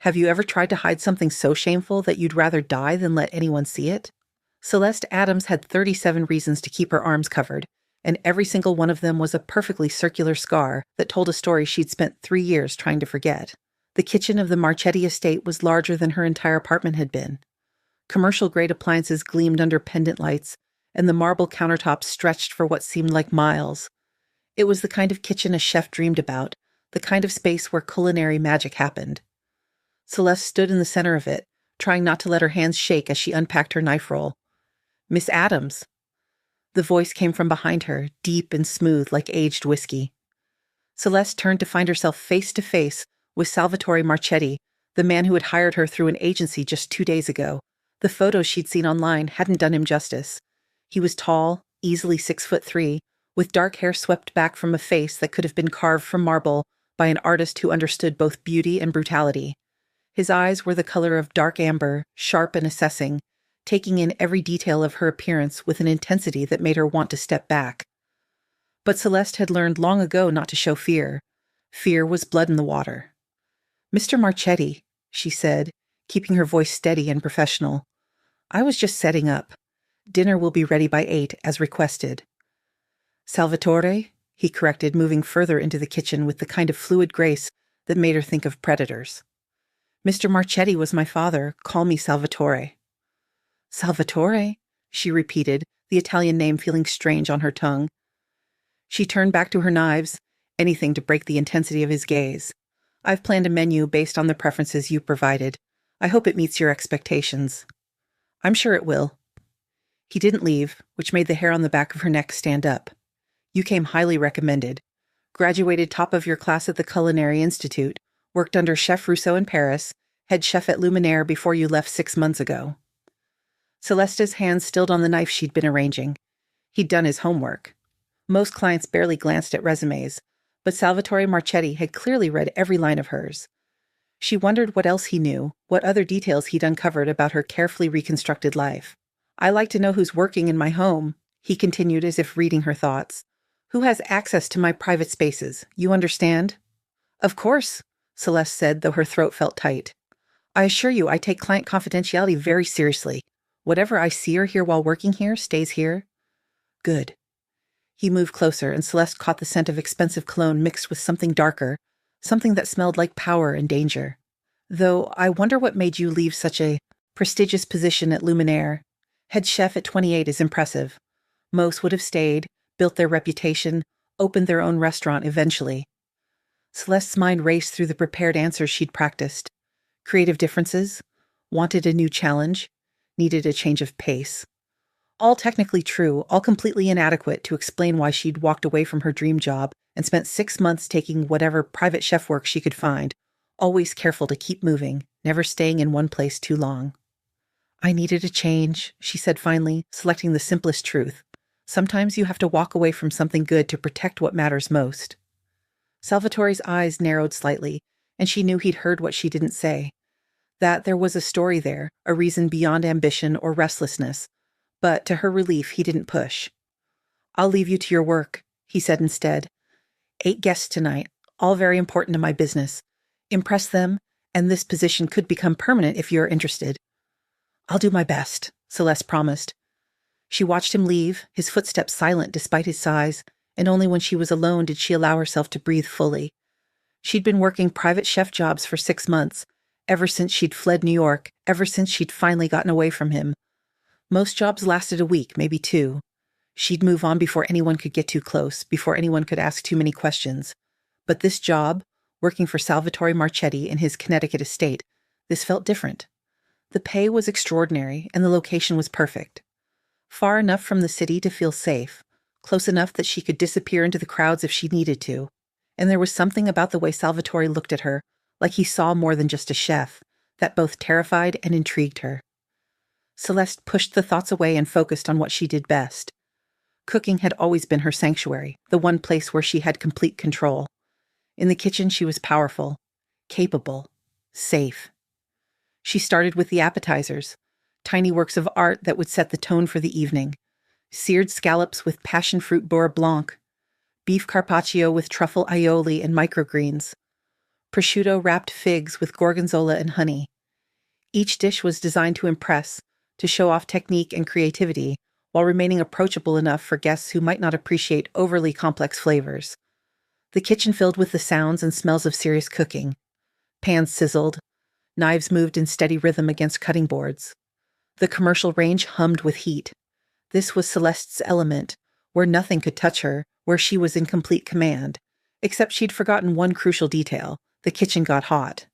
Have you ever tried to hide something so shameful that you'd rather die than let anyone see it? Celeste Adams had 37 reasons to keep her arms covered, and every single one of them was a perfectly circular scar that told a story she'd spent 3 years trying to forget. The kitchen of the Marchetti estate was larger than her entire apartment had been. Commercial-grade appliances gleamed under pendant lights, and the marble countertops stretched for what seemed like miles. It was the kind of kitchen a chef dreamed about, the kind of space where culinary magic happened. Celeste stood in the center of it, trying not to let her hands shake as she unpacked her knife roll. "Miss Adams." The voice came from behind her, deep and smooth like aged whiskey. Celeste turned to find herself face to face with Salvatore Marchetti, the man who had hired her through an agency just 2 days ago. The photos she'd seen online hadn't done him justice. He was tall, easily 6'3", with dark hair swept back from a face that could have been carved from marble by an artist who understood both beauty and brutality. His eyes were the color of dark amber, sharp and assessing, taking in every detail of her appearance with an intensity that made her want to step back. But Celeste had learned long ago not to show fear. Fear was blood in the water. "Mr. Marchetti," she said, keeping her voice steady and professional. "I was just setting up. Dinner will be ready by 8, as requested." "Salvatore," he corrected, moving further into the kitchen with the kind of fluid grace that made her think of predators. "Mr. Marchetti was my father. Call me Salvatore." "Salvatore," she repeated, the Italian name feeling strange on her tongue. She turned back to her knives, anything to break the intensity of his gaze. "I've planned a menu based on the preferences you provided. I hope it meets your expectations." "I'm sure it will." He didn't leave, which made the hair on the back of her neck stand up. "You came highly recommended. Graduated top of your class at the Culinary Institute, worked under Chef Rousseau in Paris, head chef at Luminaire before you left 6 months ago." Celeste's hands stilled on the knife she'd been arranging. He'd done his homework. Most clients barely glanced at resumes, but Salvatore Marchetti had clearly read every line of hers. She wondered what else he knew, what other details he'd uncovered about her carefully reconstructed life. "I like to know who's working in my home," he continued as if reading her thoughts. "Who has access to my private spaces, you understand?" "Of course," Celeste said, though her throat felt tight. "I assure you I take client confidentiality very seriously. Whatever I see or hear while working here stays here." "Good." He moved closer, and Celeste caught the scent of expensive cologne mixed with something darker, something that smelled like power and danger. "Though I wonder what made you leave such a prestigious position at Luminaire. Head chef at 28 is impressive. Most would have stayed, built their reputation, opened their own restaurant eventually." Celeste's mind raced through the prepared answers she'd practiced. Creative differences, wanted a new challenge, needed a change of pace. All technically true, all completely inadequate to explain why she'd walked away from her dream job and spent 6 months taking whatever private chef work she could find, always careful to keep moving, never staying in one place too long. "I needed a change," she said finally, selecting the simplest truth. "Sometimes you have to walk away from something good to protect what matters most." Salvatore's eyes narrowed slightly, and she knew he'd heard what she didn't say. That there was a story there, a reason beyond ambition or restlessness. But to her relief, he didn't push. "I'll leave you to your work," he said instead. 8 guests tonight, all very important to my business. Impress them, and this position could become permanent if you're interested." "I'll do my best," Celeste promised. She watched him leave, his footsteps silent despite his size, and only when she was alone did she allow herself to breathe fully. She'd been working private chef jobs for 6 months, ever since she'd fled New York, ever since she'd finally gotten away from him. Most jobs lasted a week, maybe 2. She'd move on before anyone could get too close, before anyone could ask too many questions. But this job, working for Salvatore Marchetti in his Connecticut estate, this felt different. The pay was extraordinary, and the location was perfect. Far enough from the city to feel safe, close enough that she could disappear into the crowds if she needed to. And there was something about the way Salvatore looked at her, like he saw more than just a chef, that both terrified and intrigued her. Celeste pushed the thoughts away and focused on what she did best. Cooking had always been her sanctuary, the one place where she had complete control. In the kitchen, she was powerful, capable, safe. She started with the appetizers, tiny works of art that would set the tone for the evening. Seared scallops with passion fruit beurre blanc, beef carpaccio with truffle aioli and microgreens, prosciutto-wrapped figs with gorgonzola and honey. Each dish was designed to impress, to show off technique and creativity, while remaining approachable enough for guests who might not appreciate overly complex flavors. The kitchen filled with the sounds and smells of serious cooking. Pans sizzled. Knives moved in steady rhythm against cutting boards. The commercial range hummed with heat. This was Celeste's element, where nothing could touch her, where she was in complete command. Except she'd forgotten one crucial detail. The kitchen got hot.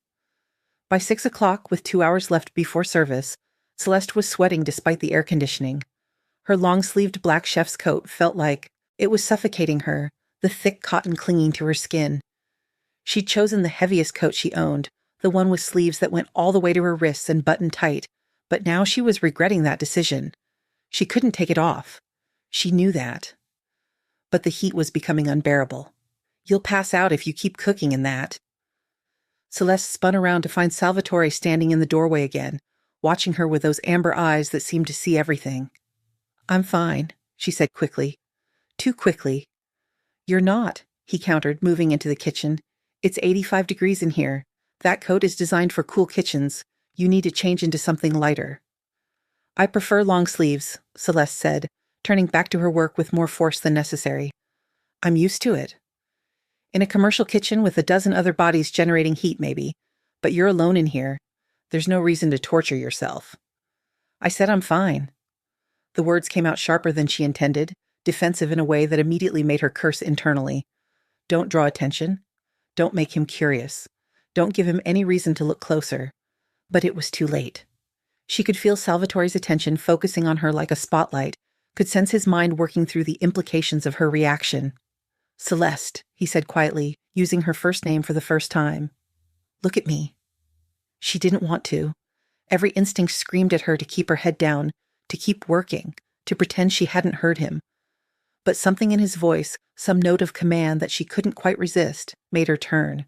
By 6 o'clock, with 2 hours left before service, Celeste was sweating despite the air conditioning. Her long-sleeved black chef's coat felt like it was suffocating her, the thick cotton clinging to her skin. She'd chosen the heaviest coat she owned, the one with sleeves that went all the way to her wrists and buttoned tight, but now she was regretting that decision. She couldn't take it off. She knew that. But the heat was becoming unbearable. "You'll pass out if you keep cooking in that." Celeste spun around to find Salvatore standing in the doorway again, watching her with those amber eyes that seemed to see everything. "I'm fine," she said quickly. Too quickly. "You're not," he countered, moving into the kitchen. "It's 85 degrees in here. That coat is designed for cool kitchens. You need to change into something lighter." "I prefer long sleeves," Celeste said, turning back to her work with more force than necessary. "I'm used to it." "In a commercial kitchen with a dozen other bodies generating heat, maybe. But you're alone in here. There's no reason to torture yourself." "I said I'm fine." The words came out sharper than she intended, defensive in a way that immediately made her curse internally. Don't draw attention. Don't make him curious. Don't give him any reason to look closer. But it was too late. She could feel Salvatore's attention focusing on her like a spotlight, could sense his mind working through the implications of her reaction. "Celeste," he said quietly, using her first name for the first time. "Look at me." She didn't want to. Every instinct screamed at her to keep her head down, to keep working, to pretend she hadn't heard him. But something in his voice, some note of command that she couldn't quite resist, made her turn.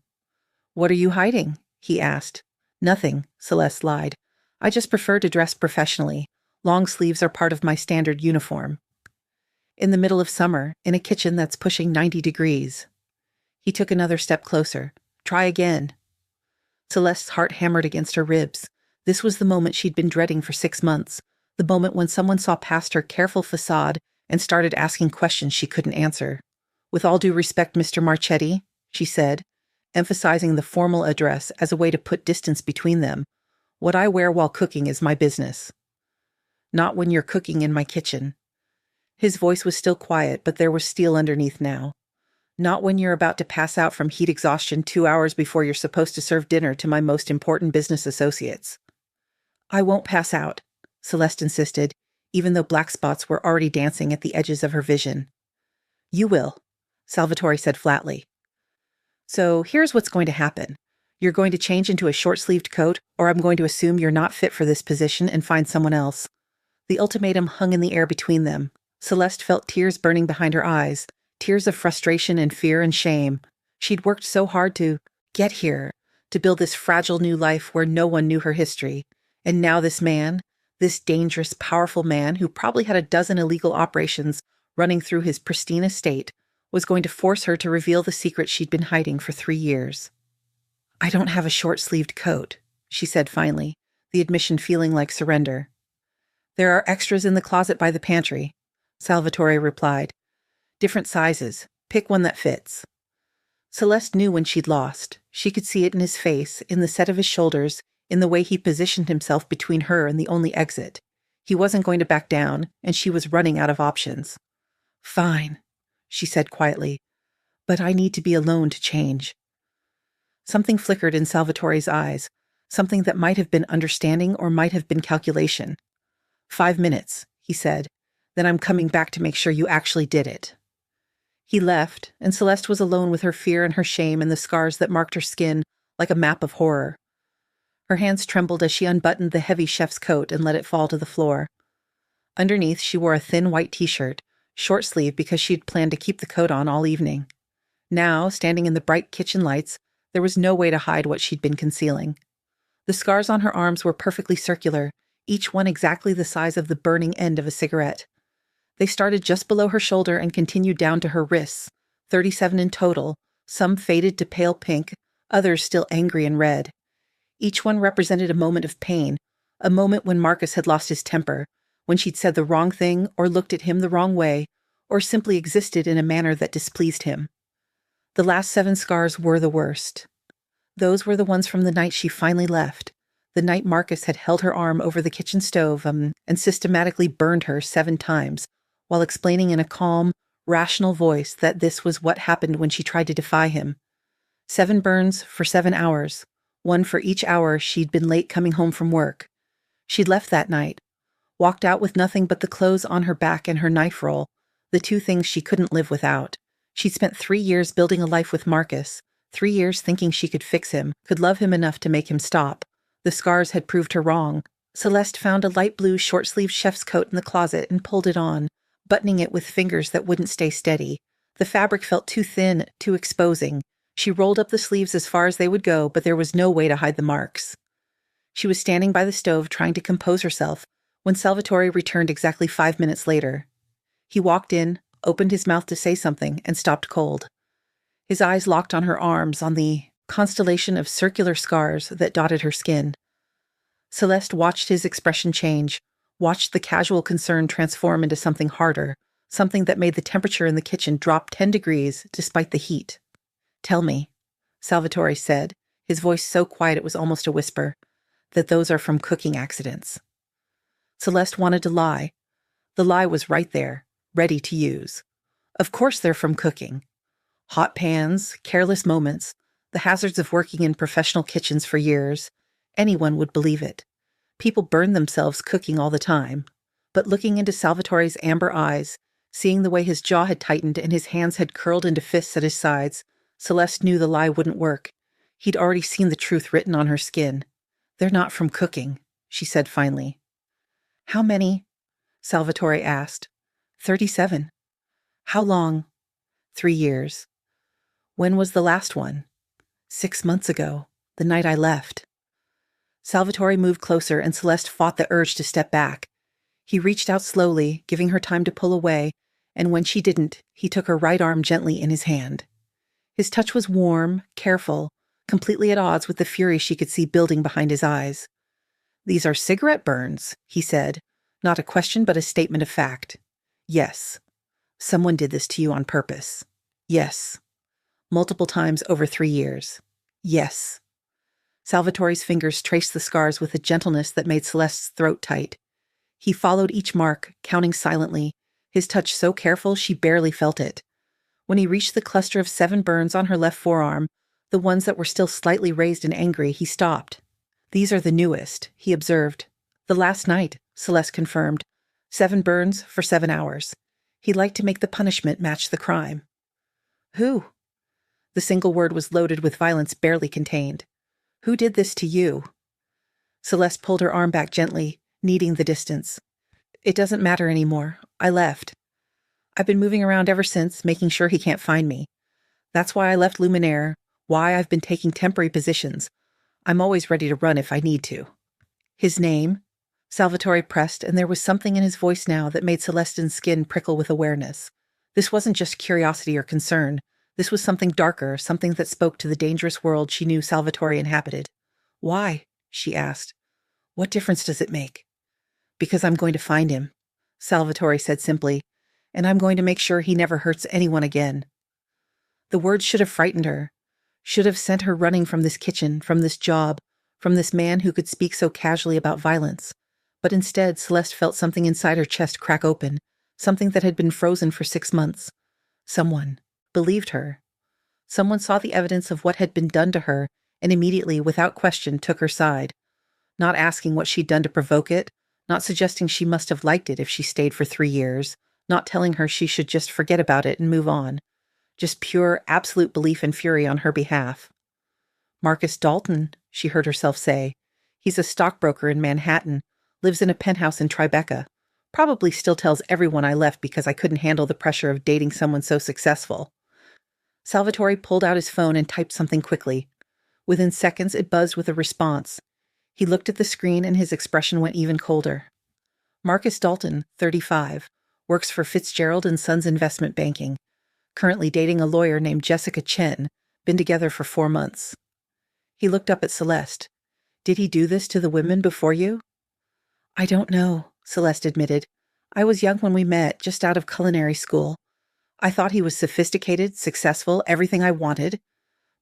"What are you hiding?" he asked. "Nothing," Celeste lied. "I just prefer to dress professionally. Long sleeves are part of my standard uniform." "In the middle of summer, in a kitchen that's pushing 90 degrees. He took another step closer. "Try again." Celeste's heart hammered against her ribs. This was the moment she'd been dreading for 6 months, the moment when someone saw past her careful facade and started asking questions she couldn't answer. "With all due respect, Mr. Marchetti," she said, emphasizing the formal address as a way to put distance between them, "what I wear while cooking is my business." "Not when you're cooking in my kitchen." His voice was still quiet, but there was steel underneath now. "Not when you're about to pass out from heat exhaustion 2 hours before you're supposed to serve dinner to my most important business associates." "I won't pass out," Celeste insisted, even though black spots were already dancing at the edges of her vision. "You will," Salvatore said flatly. "So here's what's going to happen. You're going to change into a short-sleeved coat, or I'm going to assume you're not fit for this position and find someone else." The ultimatum hung in the air between them. Celeste felt tears burning behind her eyes, tears of frustration and fear and shame. She'd worked so hard to get here, to build this fragile new life where no one knew her history. And now this man, this dangerous, powerful man who probably had a dozen illegal operations running through his pristine estate, was going to force her to reveal the secret she'd been hiding for 3 years. "I don't have a short-sleeved coat," she said finally, the admission feeling like surrender. "There are extras in the closet by the pantry," Salvatore replied. "Different sizes. Pick one that fits." Celeste knew when she'd lost. She could see it in his face, in the set of his shoulders, in the way he positioned himself between her and the only exit. He wasn't going to back down, and she was running out of options. "Fine," she said quietly, "but I need to be alone to change." Something flickered in Salvatore's eyes, something that might have been understanding or might have been calculation. 5 minutes, he said. "Then I'm coming back to make sure you actually did it." He left, and Celeste was alone with her fear and her shame and the scars that marked her skin like a map of horror. Her hands trembled as she unbuttoned the heavy chef's coat and let it fall to the floor. Underneath, she wore a thin white t-shirt, short-sleeved because she'd planned to keep the coat on all evening. Now, standing in the bright kitchen lights, there was no way to hide what she'd been concealing. The scars on her arms were perfectly circular, each one exactly the size of the burning end of a cigarette. They started just below her shoulder and continued down to her wrists, 37 in total, some faded to pale pink, others still angry and red. Each one represented a moment of pain, a moment when Marcus had lost his temper, when she'd said the wrong thing or looked at him the wrong way, or simply existed in a manner that displeased him. The last 7 scars were the worst. Those were the ones from the night she finally left, the night Marcus had held her arm over the kitchen stove and systematically burned her 7 times, while explaining in a calm, rational voice that this was what happened when she tried to defy him. 7 burns for 7 hours, 1 for each hour she'd been late coming home from work. She'd left that night, walked out with nothing but the clothes on her back and her knife roll, the 2 things she couldn't live without. She'd spent 3 years building a life with Marcus, 3 years thinking she could fix him, could love him enough to make him stop. The scars had proved her wrong. Celeste found a light blue short-sleeved chef's coat in the closet and pulled it on, buttoning it with fingers that wouldn't stay steady. The fabric felt too thin, too exposing. She rolled up the sleeves as far as they would go, but there was no way to hide the marks. She was standing by the stove trying to compose herself when Salvatore returned exactly 5 minutes later. He walked in, opened his mouth to say something, and stopped cold. His eyes locked on her arms, on the constellation of circular scars that dotted her skin. Celeste watched his expression change, watched the casual concern transform into something harder, something that made the temperature in the kitchen drop 10 degrees despite the heat. "Tell me," Salvatore said, his voice so quiet it was almost a whisper, "that those are from cooking accidents." Celeste wanted to lie. The lie was right there, ready to use. Of course they're from cooking. Hot pans, careless moments, the hazards of working in professional kitchens for years. Anyone would believe it. People burn themselves cooking all the time. But looking into Salvatore's amber eyes, seeing the way his jaw had tightened and his hands had curled into fists at his sides, Celeste knew the lie wouldn't work. He'd already seen the truth written on her skin. "They're not from cooking," she said finally. "How many?" Salvatore asked. 37. "How long?" 3 years. "When was the last one?" 6 months ago, the night I left." Salvatore moved closer and Celeste fought the urge to step back. He reached out slowly, giving her time to pull away, and when she didn't, he took her right arm gently in his hand. His touch was warm, careful, completely at odds with the fury she could see building behind his eyes. "These are cigarette burns," he said, not a question but a statement of fact. "Yes. Someone did this to you on purpose." "Yes." "Multiple times over 3 years." "Yes." Salvatore's fingers traced the scars with a gentleness that made Celeste's throat tight. He followed each mark, counting silently, his touch so careful she barely felt it. When he reached the cluster of 7 burns on her left forearm, the ones that were still slightly raised and angry, he stopped. "These are the newest," he observed. "The last night," Celeste confirmed. 7 burns for 7 hours. He'd like to make the punishment match the crime. "Who?" The single word was loaded with violence barely contained. "Who did this to you?" Celeste pulled her arm back gently, needing the distance. "It doesn't matter anymore. I left. I've been moving around ever since, making sure he can't find me. That's why I left Luminaire, why I've been taking temporary positions. I'm always ready to run if I need to." "His name?" Salvatore pressed, and there was something in his voice now that made Celestine's skin prickle with awareness. This wasn't just curiosity or concern. This was something darker, something that spoke to the dangerous world she knew Salvatore inhabited. "Why?" she asked. "What difference does it make?" "Because I'm going to find him," Salvatore said simply, "and I'm going to make sure he never hurts anyone again." The words should have frightened her, should have sent her running from this kitchen, from this job, from this man who could speak so casually about violence. But instead, Celeste felt something inside her chest crack open, something that had been frozen for 6 months. Someone believed her. Someone saw the evidence of what had been done to her and immediately, without question, took her side. Not asking what she'd done to provoke it, not suggesting she must have liked it if she stayed for 3 years, not telling her she should just forget about it and move on. Just pure, absolute belief and fury on her behalf. "Marcus Dalton," she heard herself say. "He's a stockbroker in Manhattan, lives in a penthouse in Tribeca. Probably still tells everyone I left because I couldn't handle the pressure of dating someone so successful." Salvatore pulled out his phone and typed something quickly. Within seconds, it buzzed with a response. He looked at the screen and his expression went even colder. "Marcus Dalton, 35, works for Fitzgerald and Sons Investment Banking. Currently dating a lawyer named Jessica Chen, been together for 4 months." He looked up at Celeste. Did he do this to the women before you? I don't know, Celeste admitted. I was young when we met, just out of culinary school. I thought he was sophisticated, successful, everything I wanted.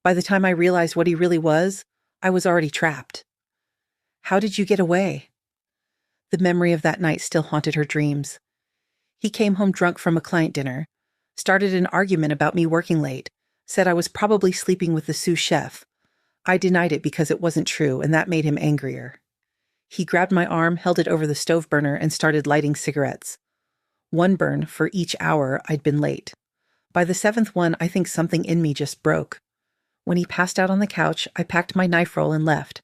By the time I realized what he really was, I was already trapped. How did you get away? The memory of that night still haunted her dreams. He came home drunk from a client dinner, started an argument about me working late, said I was probably sleeping with the sous chef. I denied it because it wasn't true, and that made him angrier. He grabbed my arm, held it over the stove burner, and started lighting cigarettes. One burn for each hour I'd been late. By the seventh one, I think something in me just broke. When he passed out on the couch, I packed my knife roll and left.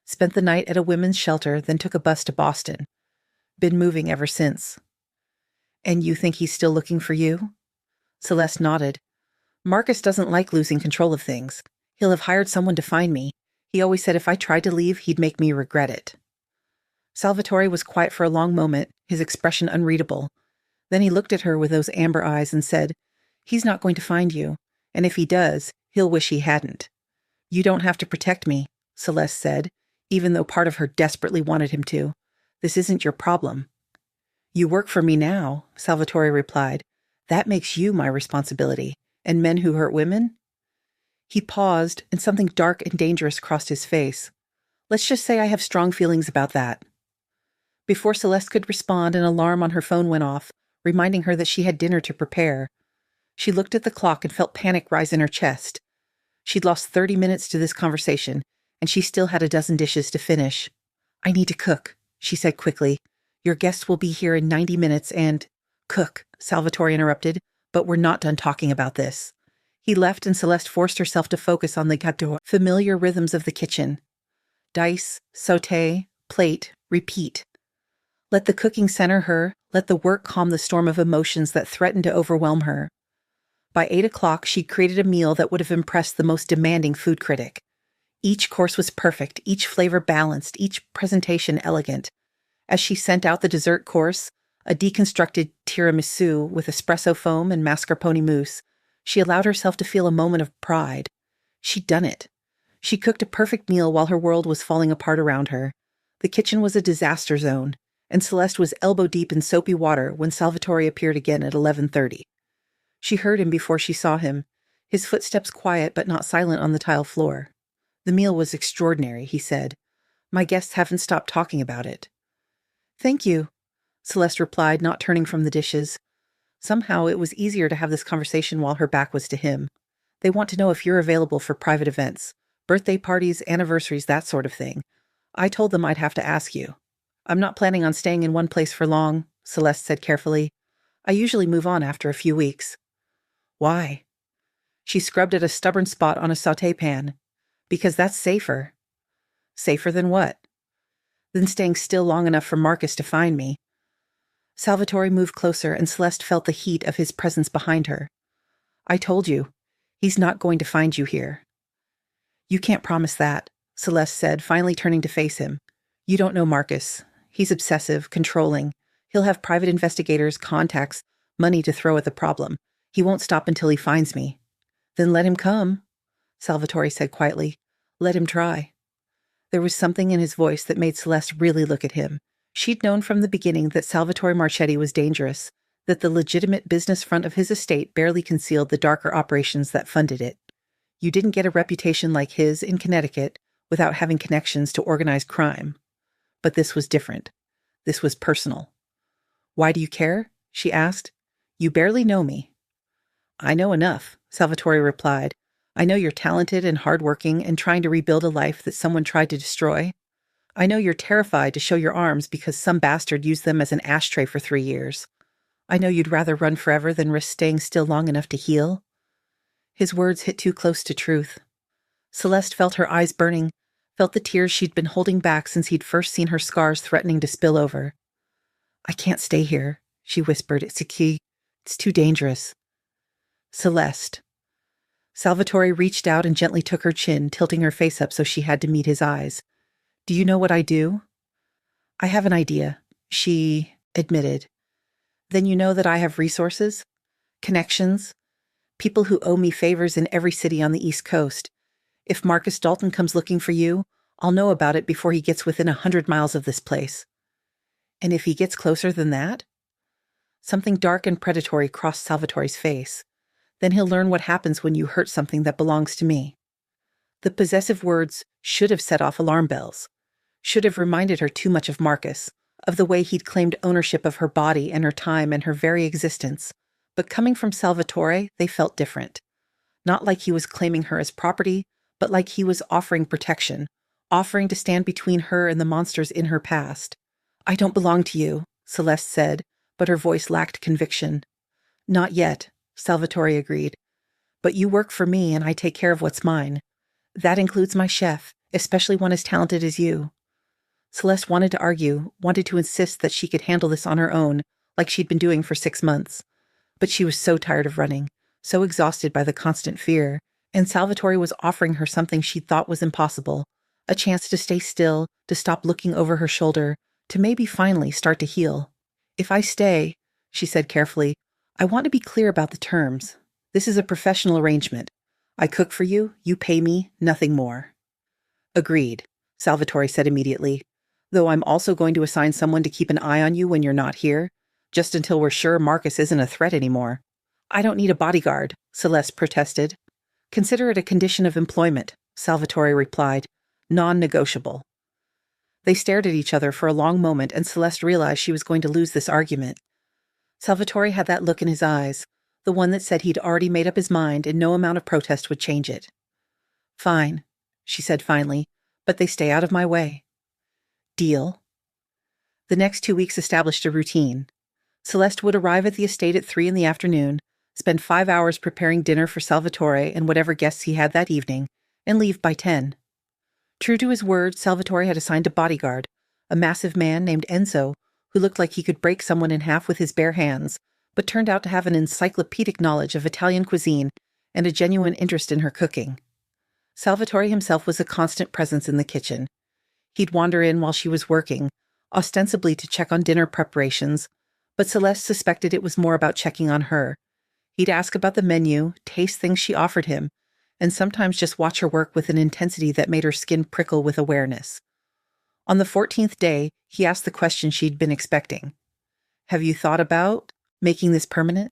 Spent the night at a women's shelter, then took a bus to Boston. Been moving ever since. And you think he's still looking for you? Celeste nodded. Marcus doesn't like losing control of things. He'll have hired someone to find me. He always said if I tried to leave, he'd make me regret it. Salvatore was quiet for a long moment, his expression unreadable. Then he looked at her with those amber eyes and said, He's not going to find you, and if he does, he'll wish he hadn't. You don't have to protect me, Celeste said, even though part of her desperately wanted him to. This isn't your problem. You work for me now, Salvatore replied. That makes you my responsibility. And men who hurt women? He paused, and something dark and dangerous crossed his face. Let's just say I have strong feelings about that. Before Celeste could respond, an alarm on her phone went off, reminding her that she had dinner to prepare. She looked at the clock and felt panic rise in her chest. She'd lost 30 minutes to this conversation, and she still had a dozen dishes to finish. I need to cook, she said quickly. Your guests will be here in 90 minutes and— Cook, Salvatore interrupted, but we're not done talking about this. He left and Celeste forced herself to focus on the familiar rhythms of the kitchen. Dice, sauté, plate, repeat. Let the cooking center her, let the work calm the storm of emotions that threatened to overwhelm her. By 8 o'clock, she'd created a meal that would have impressed the most demanding food critic. Each course was perfect, each flavor balanced, each presentation elegant. As she sent out the dessert course, a deconstructed tiramisu with espresso foam and mascarpone mousse, she allowed herself to feel a moment of pride. She'd done it. She cooked a perfect meal while her world was falling apart around her. The kitchen was a disaster zone, and Celeste was elbow-deep in soapy water when Salvatore appeared again at 11:30. She heard him before she saw him, his footsteps quiet but not silent on the tile floor. The meal was extraordinary, he said. My guests haven't stopped talking about it. Thank you, Celeste replied, not turning from the dishes. Somehow it was easier to have this conversation while her back was to him. They want to know if you're available for private events, birthday parties, anniversaries, that sort of thing. I told them I'd have to ask you. I'm not planning on staying in one place for long, Celeste said carefully. I usually move on after a few weeks. Why? She scrubbed at a stubborn spot on a sauté pan. Because that's safer. Safer than what? Than staying still long enough for Marcus to find me. Salvatore moved closer, and Celeste felt the heat of his presence behind her. I told you, he's not going to find you here. You can't promise that, Celeste said, finally turning to face him. You don't know Marcus. He's obsessive, controlling. He'll have private investigators, contacts, money to throw at the problem. He won't stop until he finds me. Then let him come, Salvatore said quietly. Let him try. There was something in his voice that made Celeste really look at him. She'd known from the beginning that Salvatore Marchetti was dangerous, that the legitimate business front of his estate barely concealed the darker operations that funded it. You didn't get a reputation like his in Connecticut without having connections to organized crime. But this was different. This was personal. Why do you care? She asked. You barely know me. I know enough, Salvatore replied. I know you're talented and hardworking and trying to rebuild a life that someone tried to destroy. I know you're terrified to show your arms because some bastard used them as an ashtray for 3 years. I know you'd rather run forever than risk staying still long enough to heal. His words hit too close to truth. Celeste felt her eyes burning, felt the tears she'd been holding back since he'd first seen her scars threatening to spill over. I can't stay here, she whispered. It's a key. It's too dangerous. Celeste. Salvatore reached out and gently took her chin, tilting her face up so she had to meet his eyes. Do you know what I do? I have an idea, she admitted. Then you know that I have resources, connections, people who owe me favors in every city on the East Coast. If Marcus Dalton comes looking for you, I'll know about it before he gets within 100 miles of this place. And if he gets closer than that? Something dark and predatory crossed Salvatore's face. Then he'll learn what happens when you hurt something that belongs to me. The possessive words should have set off alarm bells, should have reminded her too much of Marcus, of the way he'd claimed ownership of her body and her time and her very existence. But coming from Salvatore, they felt different. Not like he was claiming her as property, but like he was offering protection, offering to stand between her and the monsters in her past. I don't belong to you, Celeste said, but her voice lacked conviction. Not yet, Salvatore agreed. But you work for me and I take care of what's mine. That includes my chef, especially one as talented as you. Celeste wanted to argue, wanted to insist that she could handle this on her own, like she'd been doing for 6 months. But she was so tired of running, so exhausted by the constant fear, and Salvatore was offering her something she thought was impossible, a chance to stay still, to stop looking over her shoulder, to maybe finally start to heal. If I stay, she said carefully, I want to be clear about the terms. This is a professional arrangement. I cook for you, you pay me, nothing more. Agreed, Salvatore said immediately, though I'm also going to assign someone to keep an eye on you when you're not here, just until we're sure Marcus isn't a threat anymore. I don't need a bodyguard, Celeste protested. Consider it a condition of employment, Salvatore replied, non-negotiable. They stared at each other for a long moment, and Celeste realized she was going to lose this argument. Salvatore had that look in his eyes, the one that said he'd already made up his mind and no amount of protest would change it. Fine, she said finally, but they stay out of my way. Deal. The next 2 weeks established a routine. Celeste would arrive at the estate at 3 p.m, spend 5 hours preparing dinner for Salvatore and whatever guests he had that evening, and leave by 10. True to his word, Salvatore had assigned a bodyguard, a massive man named Enzo, who looked like he could break someone in half with his bare hands, but turned out to have an encyclopedic knowledge of Italian cuisine and a genuine interest in her cooking. Salvatore himself was a constant presence in the kitchen. He'd wander in while she was working, ostensibly to check on dinner preparations, but Celeste suspected it was more about checking on her. He'd ask about the menu, taste things she offered him, and sometimes just watch her work with an intensity that made her skin prickle with awareness. On the 14th day, he asked the question she'd been expecting. Have you thought about making this permanent?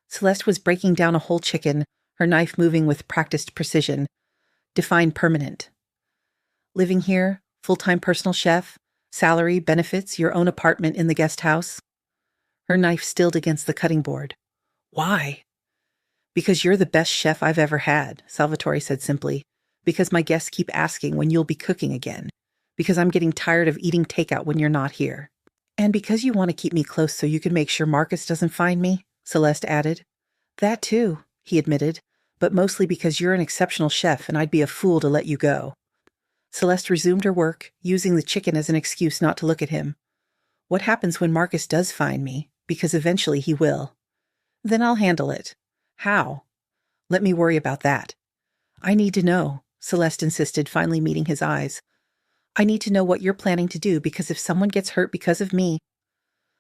Celeste was breaking down a whole chicken, her knife moving with practiced precision. Define permanent. Living here, full-time personal chef, salary, benefits, your own apartment in the guest house. Her knife stilled against the cutting board. Why? Because you're the best chef I've ever had, Salvatore said simply. Because my guests keep asking when you'll be cooking again. Because I'm getting tired of eating takeout when you're not here. And because you want to keep me close so you can make sure Marcus doesn't find me, Celeste added. That too, he admitted, but mostly because you're an exceptional chef and I'd be a fool to let you go. Celeste resumed her work, using the chicken as an excuse not to look at him. What happens when Marcus does find me? Because eventually he will. Then I'll handle it. How? Let me worry about that. I need to know, Celeste insisted, finally meeting his eyes. I need to know what you're planning to do, because if someone gets hurt because of me...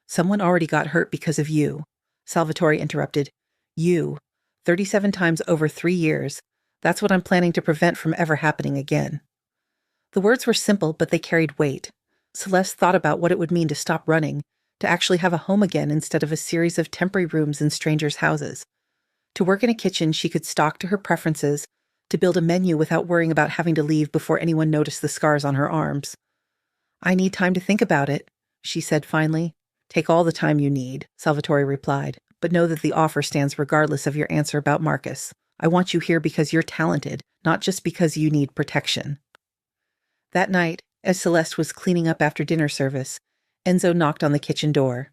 Someone already got hurt because of you, Salvatore interrupted. You. 37 times over 3 years. That's what I'm planning to prevent from ever happening again. The words were simple, but they carried weight. Celeste thought about what it would mean to stop running, to actually have a home again instead of a series of temporary rooms in strangers' houses. To work in a kitchen she could stock to her preferences, to build a menu without worrying about having to leave before anyone noticed the scars on her arms. I need time to think about it, she said finally. Take all the time you need, Salvatore replied, but know that the offer stands regardless of your answer about Marcus. I want you here because you're talented, not just because you need protection. That night, as Celeste was cleaning up after dinner service, Enzo knocked on the kitchen door.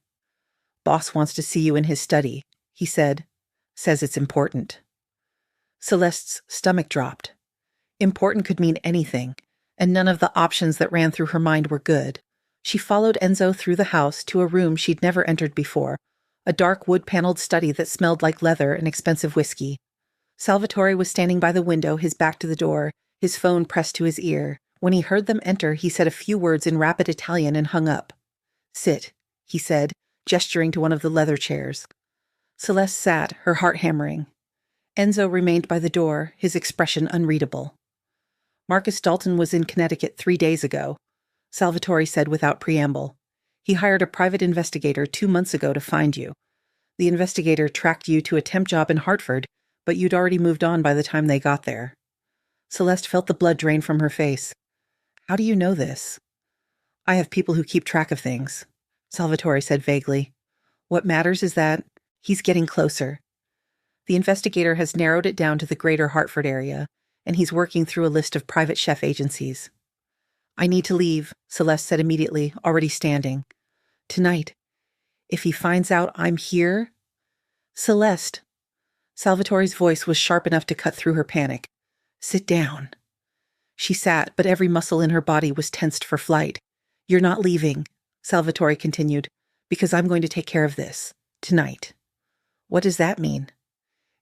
Boss wants to see you in his study, he said. Says it's important. Celeste's stomach dropped. Important could mean anything, and none of the options that ran through her mind were good. She followed Enzo through the house to a room she'd never entered before, a dark wood-paneled study that smelled like leather and expensive whiskey. Salvatore was standing by the window, his back to the door, his phone pressed to his ear. When he heard them enter, he said a few words in rapid Italian and hung up. Sit, he said, gesturing to one of the leather chairs. Celeste sat, her heart hammering. Enzo remained by the door, his expression unreadable. Marcus Dalton was in Connecticut 3 days ago, Salvatore said without preamble. He hired a private investigator 2 months ago to find you. The investigator tracked you to a temp job in Hartford, but you'd already moved on by the time they got there. Celeste felt the blood drain from her face. How do you know this? I have people who keep track of things, Salvatore said vaguely. What matters is that he's getting closer. The investigator has narrowed it down to the greater Hartford area, and he's working through a list of private chef agencies. I need to leave, Celeste said immediately, already standing. Tonight. If he finds out I'm here... Celeste. Salvatore's voice was sharp enough to cut through her panic. Sit down. She sat, but every muscle in her body was tensed for flight. You're not leaving, Salvatore continued, because I'm going to take care of this. Tonight. What does that mean?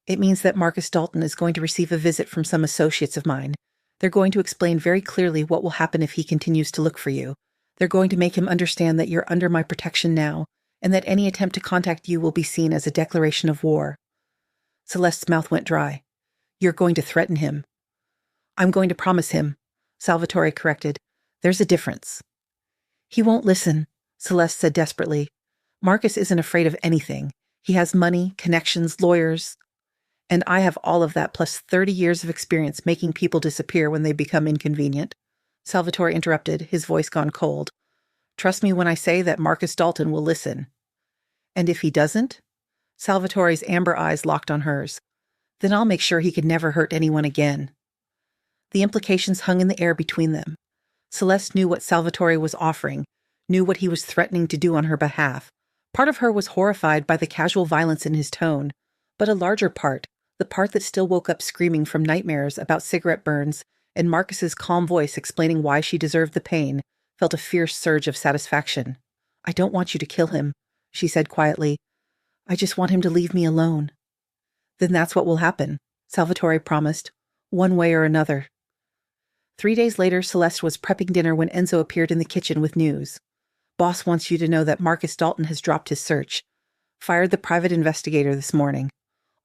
It means that Marcus Dalton is going to receive a visit from some associates of mine. They're going to explain very clearly what will happen if he continues to look for you. They're going to make him understand that you're under my protection now, and that any attempt to contact you will be seen as a declaration of war. Celeste's mouth went dry. You're going to threaten him. I'm going to promise him, Salvatore corrected. There's a difference. He won't listen, Celeste said desperately. Marcus isn't afraid of anything. He has money, connections, lawyers. And I have all of that plus 30 years of experience making people disappear when they become inconvenient. Salvatore interrupted, his voice gone cold. Trust me when I say that Marcus Dalton will listen. And if he doesn't? Salvatore's amber eyes locked on hers. Then I'll make sure he can never hurt anyone again. The implications hung in the air between them. Celeste knew what Salvatore was offering, knew what he was threatening to do on her behalf. Part of her was horrified by the casual violence in his tone, but a larger part, the part that still woke up screaming from nightmares about cigarette burns and Marcus's calm voice explaining why she deserved the pain, felt a fierce surge of satisfaction. I don't want you to kill him, she said quietly. I just want him to leave me alone. Then that's what will happen, Salvatore promised, one way or another. 3 days later, Celeste was prepping dinner when Enzo appeared in the kitchen with news. Boss wants you to know that Marcus Dalton has dropped his search. Fired the private investigator this morning.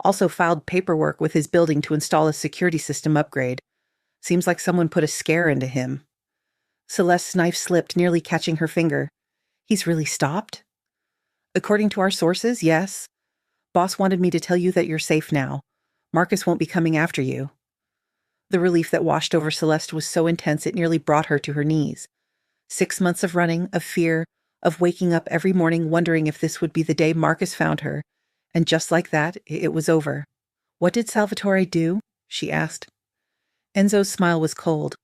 Also filed paperwork with his building to install a security system upgrade. Seems like someone put a scare into him. Celeste's knife slipped, nearly catching her finger. He's really stopped? According to our sources, yes. Boss wanted me to tell you that you're safe now. Marcus won't be coming after you. The relief that washed over Celeste was so intense it nearly brought her to her knees. 6 months of running, of fear, of waking up every morning wondering if this would be the day Marcus found her. And just like that, it was over. What did Salvatore do? She asked. Enzo's smile was cold.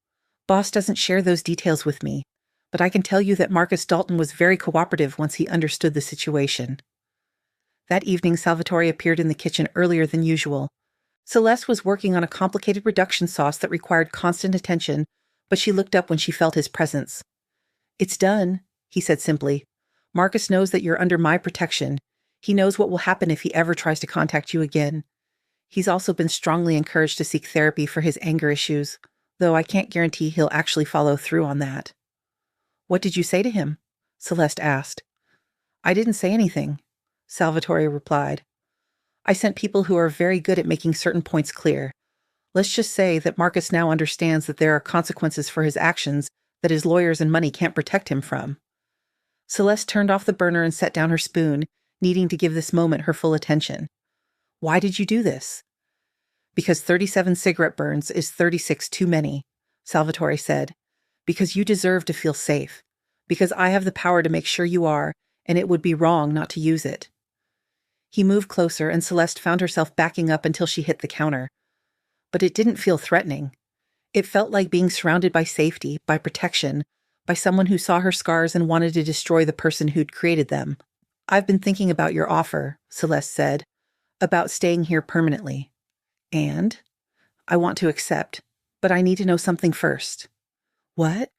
Boss doesn't share those details with me, but I can tell you that Marcus Dalton was very cooperative once he understood the situation. That evening, Salvatore appeared in the kitchen earlier than usual. Celeste was working on a complicated reduction sauce that required constant attention, but she looked up when she felt his presence. It's done, he said simply. Marcus knows that you're under my protection. He knows what will happen if he ever tries to contact you again. He's also been strongly encouraged to seek therapy for his anger issues, though I can't guarantee he'll actually follow through on that. What did you say to him? Celeste asked. I didn't say anything, Salvatore replied. I sent people who are very good at making certain points clear. Let's just say that Marcus now understands that there are consequences for his actions that his lawyers and money can't protect him from. Celeste turned off the burner and set down her spoon, needing to give this moment her full attention. Why did you do this? Because 37 cigarette burns is 36 too many, Salvatore said. Because you deserve to feel safe. Because I have the power to make sure you are, and it would be wrong not to use it. He moved closer, and Celeste found herself backing up until she hit the counter. But it didn't feel threatening. It felt like being surrounded by safety, by protection, by someone who saw her scars and wanted to destroy the person who'd created them. I've been thinking about your offer, Celeste said, about staying here permanently. And? I want to accept, but I need to know something first. What?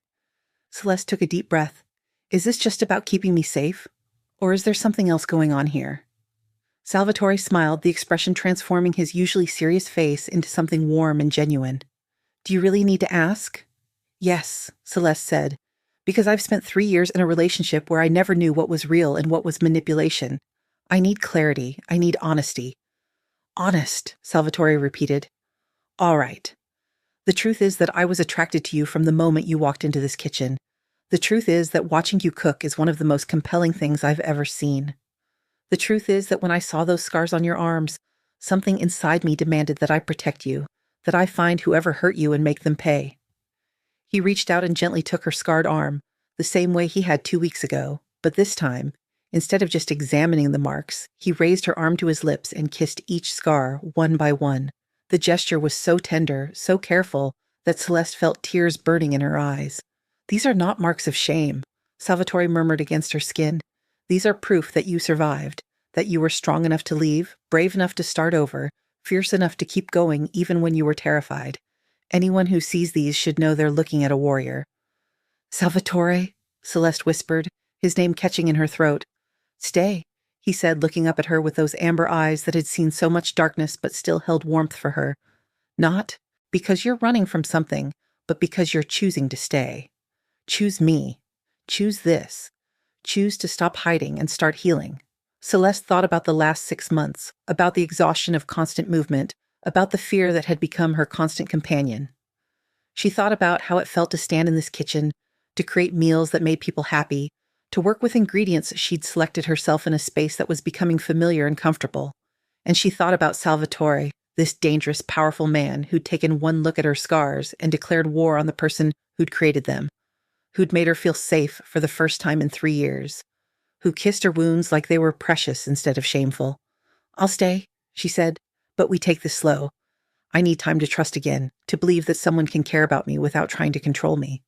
Celeste took a deep breath. Is this just about keeping me safe? Or is there something else going on here? Salvatore smiled, the expression transforming his usually serious face into something warm and genuine. Do you really need to ask? Yes, Celeste said, because I've spent 3 years in a relationship where I never knew what was real and what was manipulation. I need clarity. I need honesty. Honest, Salvatore repeated. All right. The truth is that I was attracted to you from the moment you walked into this kitchen. The truth is that watching you cook is one of the most compelling things I've ever seen. The truth is that when I saw those scars on your arms, something inside me demanded that I protect you, that I find whoever hurt you and make them pay. He reached out and gently took her scarred arm, the same way he had 2 weeks ago, but this time, instead of just examining the marks, he raised her arm to his lips and kissed each scar one by one. The gesture was so tender, so careful, that Celeste felt tears burning in her eyes. These are not marks of shame, Salvatore murmured against her skin. These are proof that you survived, that you were strong enough to leave, brave enough to start over, fierce enough to keep going even when you were terrified. Anyone who sees these should know they're looking at a warrior. Salvatore, Celeste whispered, his name catching in her throat. Stay, he said, looking up at her with those amber eyes that had seen so much darkness but still held warmth for her. Not because you're running from something, but because you're choosing to stay. Choose me. Choose this. Choose to stop hiding and start healing. Celeste thought about the last 6 months, about the exhaustion of constant movement, about the fear that had become her constant companion. She thought about how it felt to stand in this kitchen, to create meals that made people happy, to work with ingredients she'd selected herself in a space that was becoming familiar and comfortable. And she thought about Salvatore, this dangerous, powerful man who'd taken one look at her scars and declared war on the person who'd created them, who'd made her feel safe for the first time in 3 years, who kissed her wounds like they were precious instead of shameful. I'll stay, she said, but we take this slow. I need time to trust again, to believe that someone can care about me without trying to control me.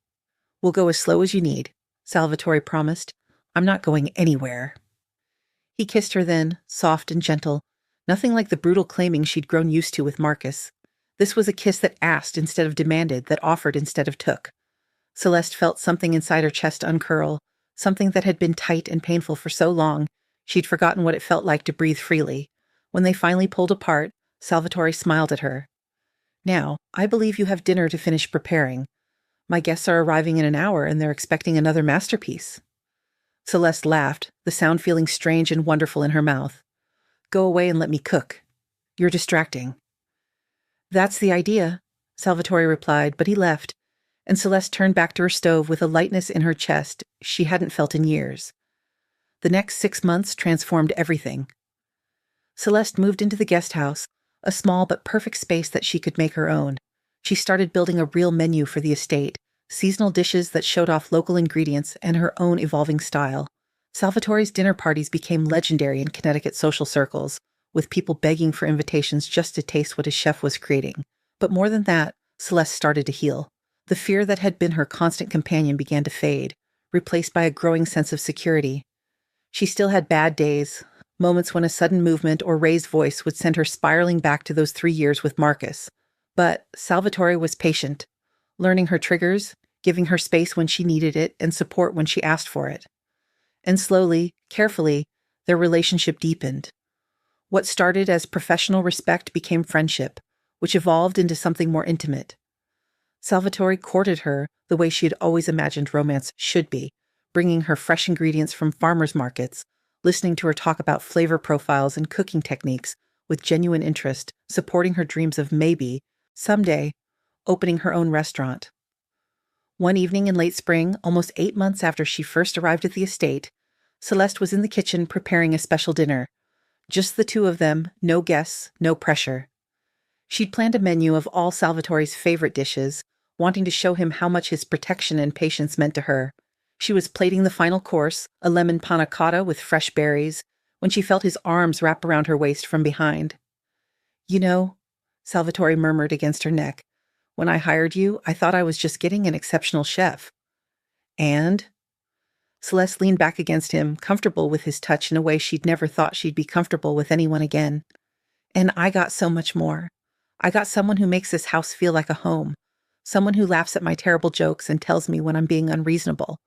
We'll go as slow as you need, Salvatore promised. I'm not going anywhere. He kissed her then, soft and gentle, nothing like the brutal claiming she'd grown used to with Marcus. This was a kiss that asked instead of demanded, that offered instead of took. Celeste felt something inside her chest uncurl, something that had been tight and painful for so long, she'd forgotten what it felt like to breathe freely. When they finally pulled apart, Salvatore smiled at her. Now, I believe you have dinner to finish preparing. My guests are arriving in an hour and they're expecting another masterpiece. Celeste laughed, the sound feeling strange and wonderful in her mouth. Go away and let me cook. You're distracting. That's the idea, Salvatore replied, but he left, and Celeste turned back to her stove with a lightness in her chest she hadn't felt in years. The next 6 months transformed everything. Celeste moved into the guest house, a small but perfect space that she could make her own. She started building a real menu for the estate, seasonal dishes that showed off local ingredients and her own evolving style. Salvatore's dinner parties became legendary in Connecticut social circles, with people begging for invitations just to taste what his chef was creating. But more than that, Celeste started to heal. The fear that had been her constant companion began to fade, replaced by a growing sense of security. She still had bad days, moments when a sudden movement or raised voice would send her spiraling back to those 3 years with Marcus. But Salvatore was patient, learning her triggers, giving her space when she needed it and support when she asked for it. And slowly, carefully, their relationship deepened. What started as professional respect became friendship, which evolved into something more intimate. Salvatore courted her the way she had always imagined romance should be, bringing her fresh ingredients from farmers markets, listening to her talk about flavor profiles and cooking techniques with genuine interest, supporting her dreams of maybe, someday, opening her own restaurant. One evening in late spring, almost 8 months after she first arrived at the estate, Celeste was in the kitchen preparing a special dinner. Just the two of them, no guests, no pressure. She'd planned a menu of all Salvatore's favorite dishes, wanting to show him how much his protection and patience meant to her. She was plating the final course, a lemon panna cotta with fresh berries, when she felt his arms wrap around her waist from behind. You know, Salvatore murmured against her neck, when I hired you, I thought I was just getting an exceptional chef. And? Celeste leaned back against him, comfortable with his touch in a way she'd never thought she'd be comfortable with anyone again. And I got so much more. I got someone who makes this house feel like a home. Someone who laughs at my terrible jokes and tells me when I'm being unreasonable.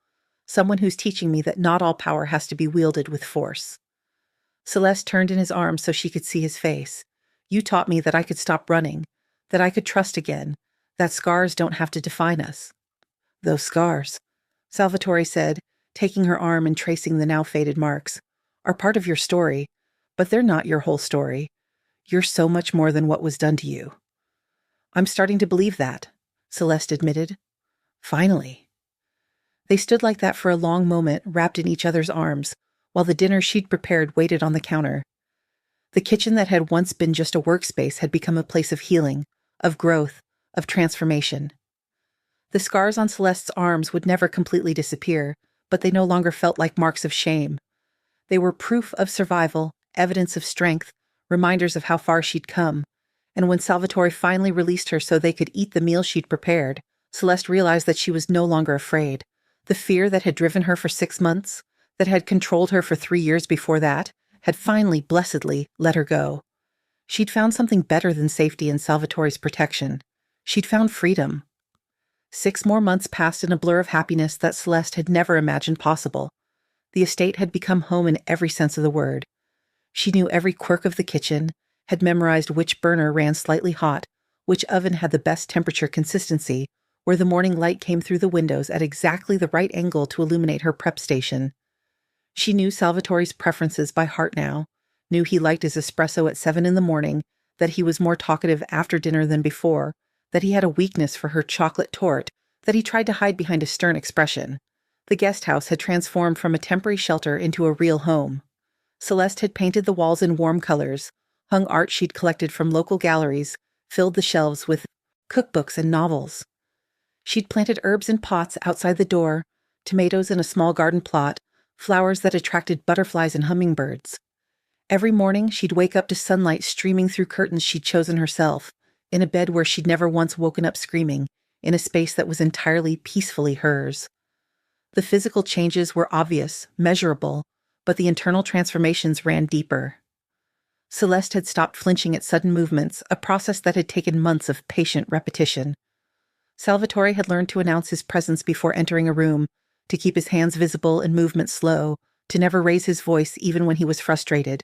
Someone who's teaching me that not all power has to be wielded with force. Celeste turned in his arms so she could see his face. You taught me that I could stop running, that I could trust again, that scars don't have to define us. Those scars, Salvatore said, taking her arm and tracing the now faded marks, are part of your story, but they're not your whole story. You're so much more than what was done to you." "I'm starting to believe that," Celeste admitted. "Finally." They stood like that for a long moment, wrapped in each other's arms, while the dinner she'd prepared waited on the counter. The kitchen that had once been just a workspace had become a place of healing, of growth, of transformation. The scars on Celeste's arms would never completely disappear, but they no longer felt like marks of shame. They were proof of survival, evidence of strength, reminders of how far she'd come. And when Salvatore finally released her so they could eat the meal she'd prepared, Celeste realized that she was no longer afraid. The fear that had driven her for 6 months, that had controlled her for 3 years before that, had finally, blessedly, let her go. She'd found something better than safety in Salvatore's protection. She'd found freedom. 6 more months passed in a blur of happiness that Celeste had never imagined possible. The estate had become home in every sense of the word. She knew every quirk of the kitchen, had memorized which burner ran slightly hot, which oven had the best temperature consistency, where the morning light came through the windows at exactly the right angle to illuminate her prep station. She knew Salvatore's preferences by heart now, knew he liked his espresso at 7 in the morning, that he was more talkative after dinner than before, that he had a weakness for her chocolate torte, that he tried to hide behind a stern expression. The guest house had transformed from a temporary shelter into a real home. Celeste had painted the walls in warm colors, hung art she'd collected from local galleries, filled the shelves with cookbooks and novels. She'd planted herbs in pots outside the door, tomatoes in a small garden plot, flowers that attracted butterflies and hummingbirds. Every morning, she'd wake up to sunlight streaming through curtains she'd chosen herself, in a bed where she'd never once woken up screaming, in a space that was entirely peacefully hers. The physical changes were obvious, measurable, but the internal transformations ran deeper. Celeste had stopped flinching at sudden movements, a process that had taken months of patient repetition. Salvatore had learned to announce his presence before entering a room, to keep his hands visible and movement slow, to never raise his voice even when he was frustrated.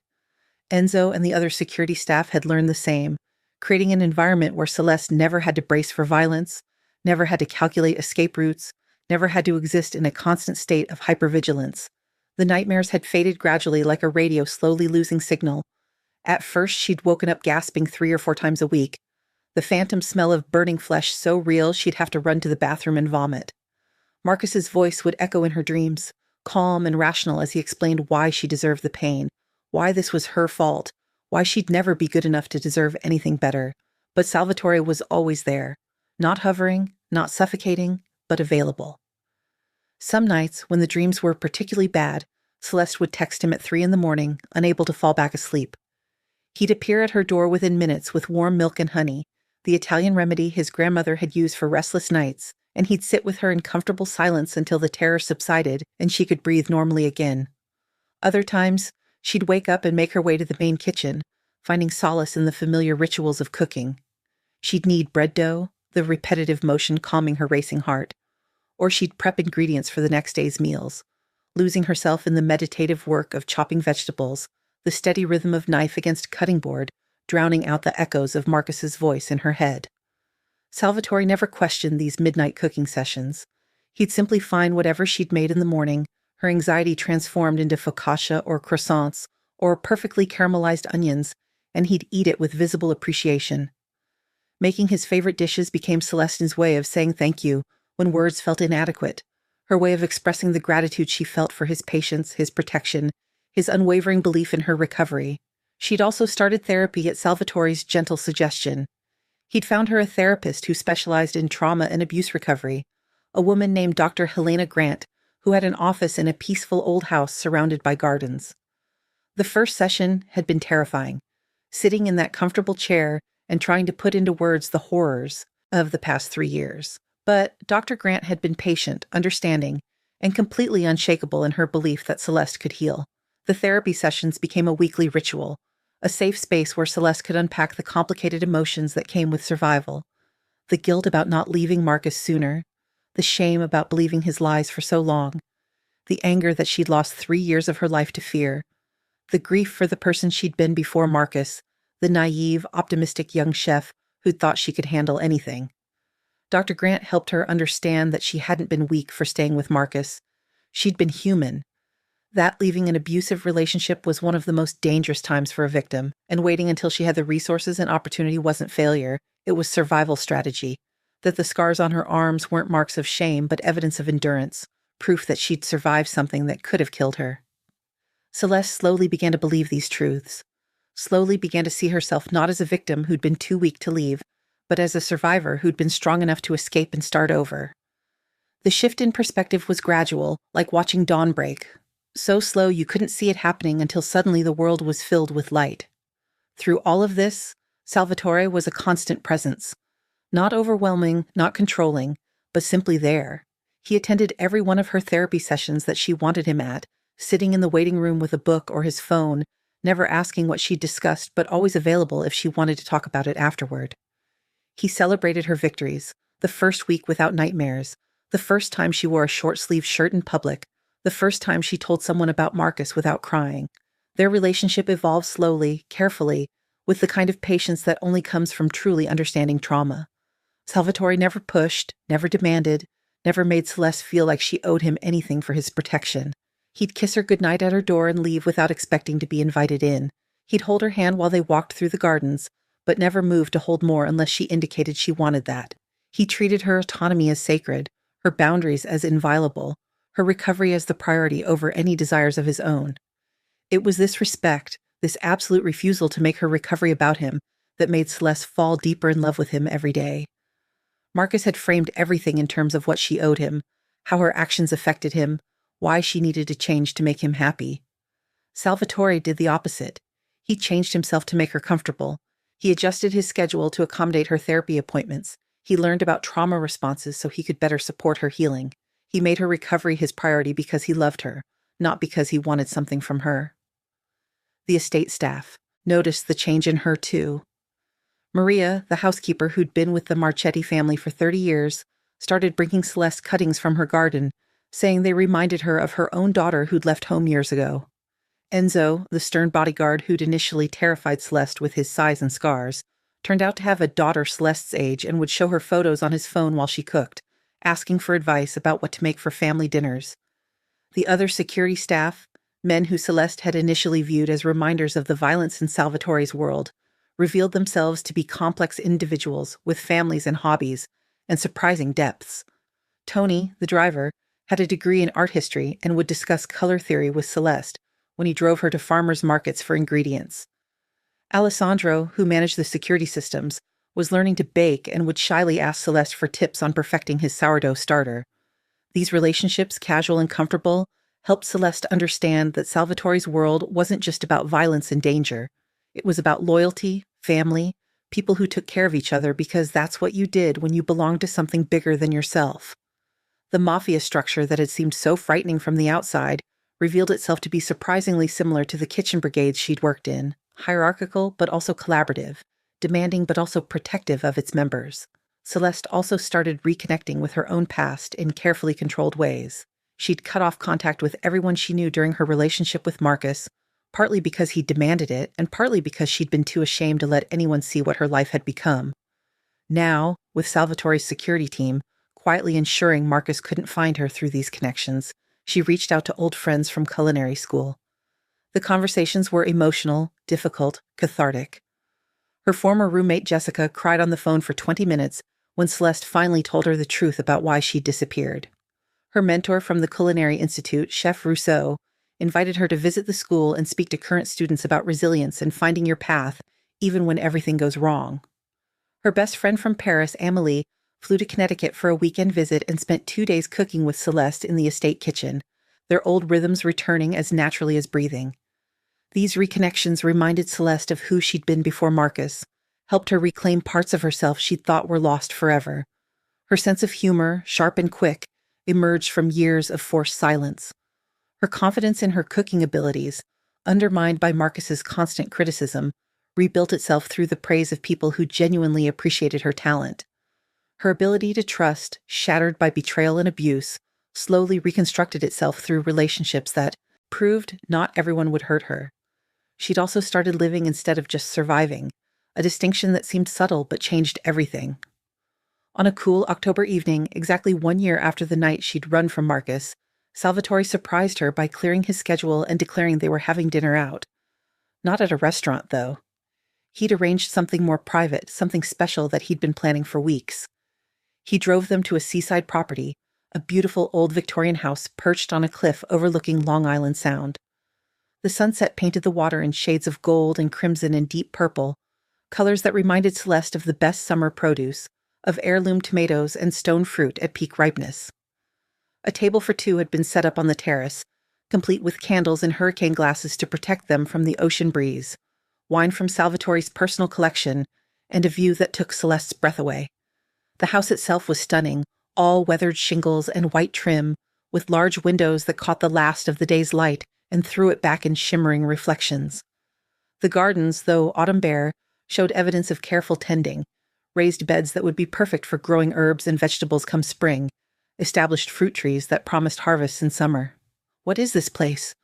Enzo and the other security staff had learned the same, creating an environment where Celeste never had to brace for violence, never had to calculate escape routes, never had to exist in a constant state of hypervigilance. The nightmares had faded gradually like a radio slowly losing signal. At first, she'd woken up gasping 3 or 4 times a week, the phantom smell of burning flesh so real she'd have to run to the bathroom and vomit. Marcus's voice would echo in her dreams, calm and rational as he explained why she deserved the pain, why this was her fault, why she'd never be good enough to deserve anything better. But Salvatore was always there, not hovering, not suffocating, but available. Some nights, when the dreams were particularly bad, Celeste would text him at 3 in the morning, unable to fall back asleep. He'd appear at her door within minutes with warm milk and honey, the Italian remedy his grandmother had used for restless nights, and he'd sit with her in comfortable silence until the terror subsided and she could breathe normally again. Other times, she'd wake up and make her way to the main kitchen, finding solace in the familiar rituals of cooking. She'd knead bread dough, the repetitive motion calming her racing heart, or she'd prep ingredients for the next day's meals, losing herself in the meditative work of chopping vegetables, the steady rhythm of knife against cutting board, drowning out the echoes of Marcus's voice in her head. Salvatore never questioned these midnight cooking sessions. He'd simply find whatever she'd made in the morning, her anxiety transformed into focaccia or croissants or perfectly caramelized onions, and he'd eat it with visible appreciation. Making his favorite dishes became Celeste's way of saying thank you when words felt inadequate, her way of expressing the gratitude she felt for his patience, his protection, his unwavering belief in her recovery. She'd also started therapy at Salvatore's gentle suggestion. He'd found her a therapist who specialized in trauma and abuse recovery, a woman named Dr. Helena Grant, who had an office in a peaceful old house surrounded by gardens. The first session had been terrifying, sitting in that comfortable chair and trying to put into words the horrors of the past 3 years. But Dr. Grant had been patient, understanding, and completely unshakable in her belief that Celeste could heal. The therapy sessions became a weekly ritual, a safe space where Celeste could unpack the complicated emotions that came with survival. The guilt about not leaving Marcus sooner, the shame about believing his lies for so long, the anger that she'd lost 3 years of her life to fear, the grief for the person she'd been before Marcus, the naive, optimistic young chef who'd thought she could handle anything. Dr. Grant helped her understand that she hadn't been weak for staying with Marcus. She'd been human, That leaving an abusive relationship was one of the most dangerous times for a victim, and waiting until she had the resources and opportunity wasn't failure, it was survival strategy. That the scars on her arms weren't marks of shame, but evidence of endurance, proof that she'd survived something that could have killed her. Celeste slowly began to believe these truths, slowly began to see herself not as a victim who'd been too weak to leave, but as a survivor who'd been strong enough to escape and start over. The shift in perspective was gradual, like watching dawn break, so slow you couldn't see it happening until suddenly the world was filled with light. Through all of this, Salvatore was a constant presence. Not overwhelming, not controlling, but simply there. He attended every one of her therapy sessions that she wanted him at, sitting in the waiting room with a book or his phone, never asking what she discussed, but always available if she wanted to talk about it afterward. He celebrated her victories, the first week without nightmares, the first time she wore a short-sleeved shirt in public, the first time she told someone about Marcus without crying. Their relationship evolved slowly, carefully, with the kind of patience that only comes from truly understanding trauma. Salvatore never pushed, never demanded, never made Celeste feel like she owed him anything for his protection. He'd kiss her goodnight at her door and leave without expecting to be invited in. He'd hold her hand while they walked through the gardens, but never moved to hold more unless she indicated she wanted that. He treated her autonomy as sacred, her boundaries as inviolable, her recovery as the priority over any desires of his own. It was this respect, this absolute refusal to make her recovery about him, that made Celeste fall deeper in love with him every day. Marcus had framed everything in terms of what she owed him, how her actions affected him, why she needed to change to make him happy. Salvatore did the opposite. He changed himself to make her comfortable. He adjusted his schedule to accommodate her therapy appointments. He learned about trauma responses so he could better support her healing. He made her recovery his priority because he loved her, not because he wanted something from her. The estate staff noticed the change in her, too. Maria, the housekeeper who'd been with the Marchetti family for 30 years, started bringing Celeste cuttings from her garden, saying they reminded her of her own daughter who'd left home years ago. Enzo, the stern bodyguard who'd initially terrified Celeste with his size and scars, turned out to have a daughter Celeste's age and would show her photos on his phone while she cooked, asking for advice about what to make for family dinners. The other security staff, men who Celeste had initially viewed as reminders of the violence in Salvatore's world, revealed themselves to be complex individuals with families and hobbies, and surprising depths. Tony, the driver, had a degree in art history and would discuss color theory with Celeste when he drove her to farmers' markets for ingredients. Alessandro, who managed the security systems, was learning to bake and would shyly ask Celeste for tips on perfecting his sourdough starter. These relationships, casual and comfortable, helped Celeste understand that Salvatore's world wasn't just about violence and danger. It was about loyalty, family, people who took care of each other because that's what you did when you belonged to something bigger than yourself. The Mafia structure that had seemed so frightening from the outside revealed itself to be surprisingly similar to the kitchen brigades she'd worked in, hierarchical but also collaborative, demanding but also protective of its members. Celeste also started reconnecting with her own past in carefully controlled ways. She'd cut off contact with everyone she knew during her relationship with Marcus, partly because he demanded it, and partly because she'd been too ashamed to let anyone see what her life had become. Now, with Salvatore's security team, quietly ensuring Marcus couldn't find her through these connections, she reached out to old friends from culinary school. The conversations were emotional, difficult, cathartic. Her former roommate Jessica cried on the phone for 20 minutes when Celeste finally told her the truth about why she'd disappeared. Her mentor from the Culinary Institute, Chef Rousseau, invited her to visit the school and speak to current students about resilience and finding your path, even when everything goes wrong. Her best friend from Paris, Amélie, flew to Connecticut for a weekend visit and spent 2 days cooking with Celeste in the estate kitchen, their old rhythms returning as naturally as breathing. These reconnections reminded Celeste of who she'd been before Marcus, helped her reclaim parts of herself she'd thought were lost forever. Her sense of humor, sharp and quick, emerged from years of forced silence. Her confidence in her cooking abilities, undermined by Marcus's constant criticism, rebuilt itself through the praise of people who genuinely appreciated her talent. Her ability to trust, shattered by betrayal and abuse, slowly reconstructed itself through relationships that proved not everyone would hurt her. She'd also started living instead of just surviving, a distinction that seemed subtle but changed everything. On a cool October evening, exactly 1 year after the night she'd run from Marcus, Salvatore surprised her by clearing his schedule and declaring they were having dinner out. Not at a restaurant, though. He'd arranged something more private, something special that he'd been planning for weeks. He drove them to a seaside property, a beautiful old Victorian house perched on a cliff overlooking Long Island Sound. The sunset painted the water in shades of gold and crimson and deep purple, colors that reminded Celeste of the best summer produce, of heirloom tomatoes and stone fruit at peak ripeness. A table for two had been set up on the terrace, complete with candles and hurricane glasses to protect them from the ocean breeze, wine from Salvatore's personal collection, and a view that took Celeste's breath away. The house itself was stunning, all weathered shingles and white trim, with large windows that caught the last of the day's light and threw it back in shimmering reflections. The gardens, though autumn bare, showed evidence of careful tending, raised beds that would be perfect for growing herbs and vegetables come spring, established fruit trees that promised harvests in summer. "What is this place?"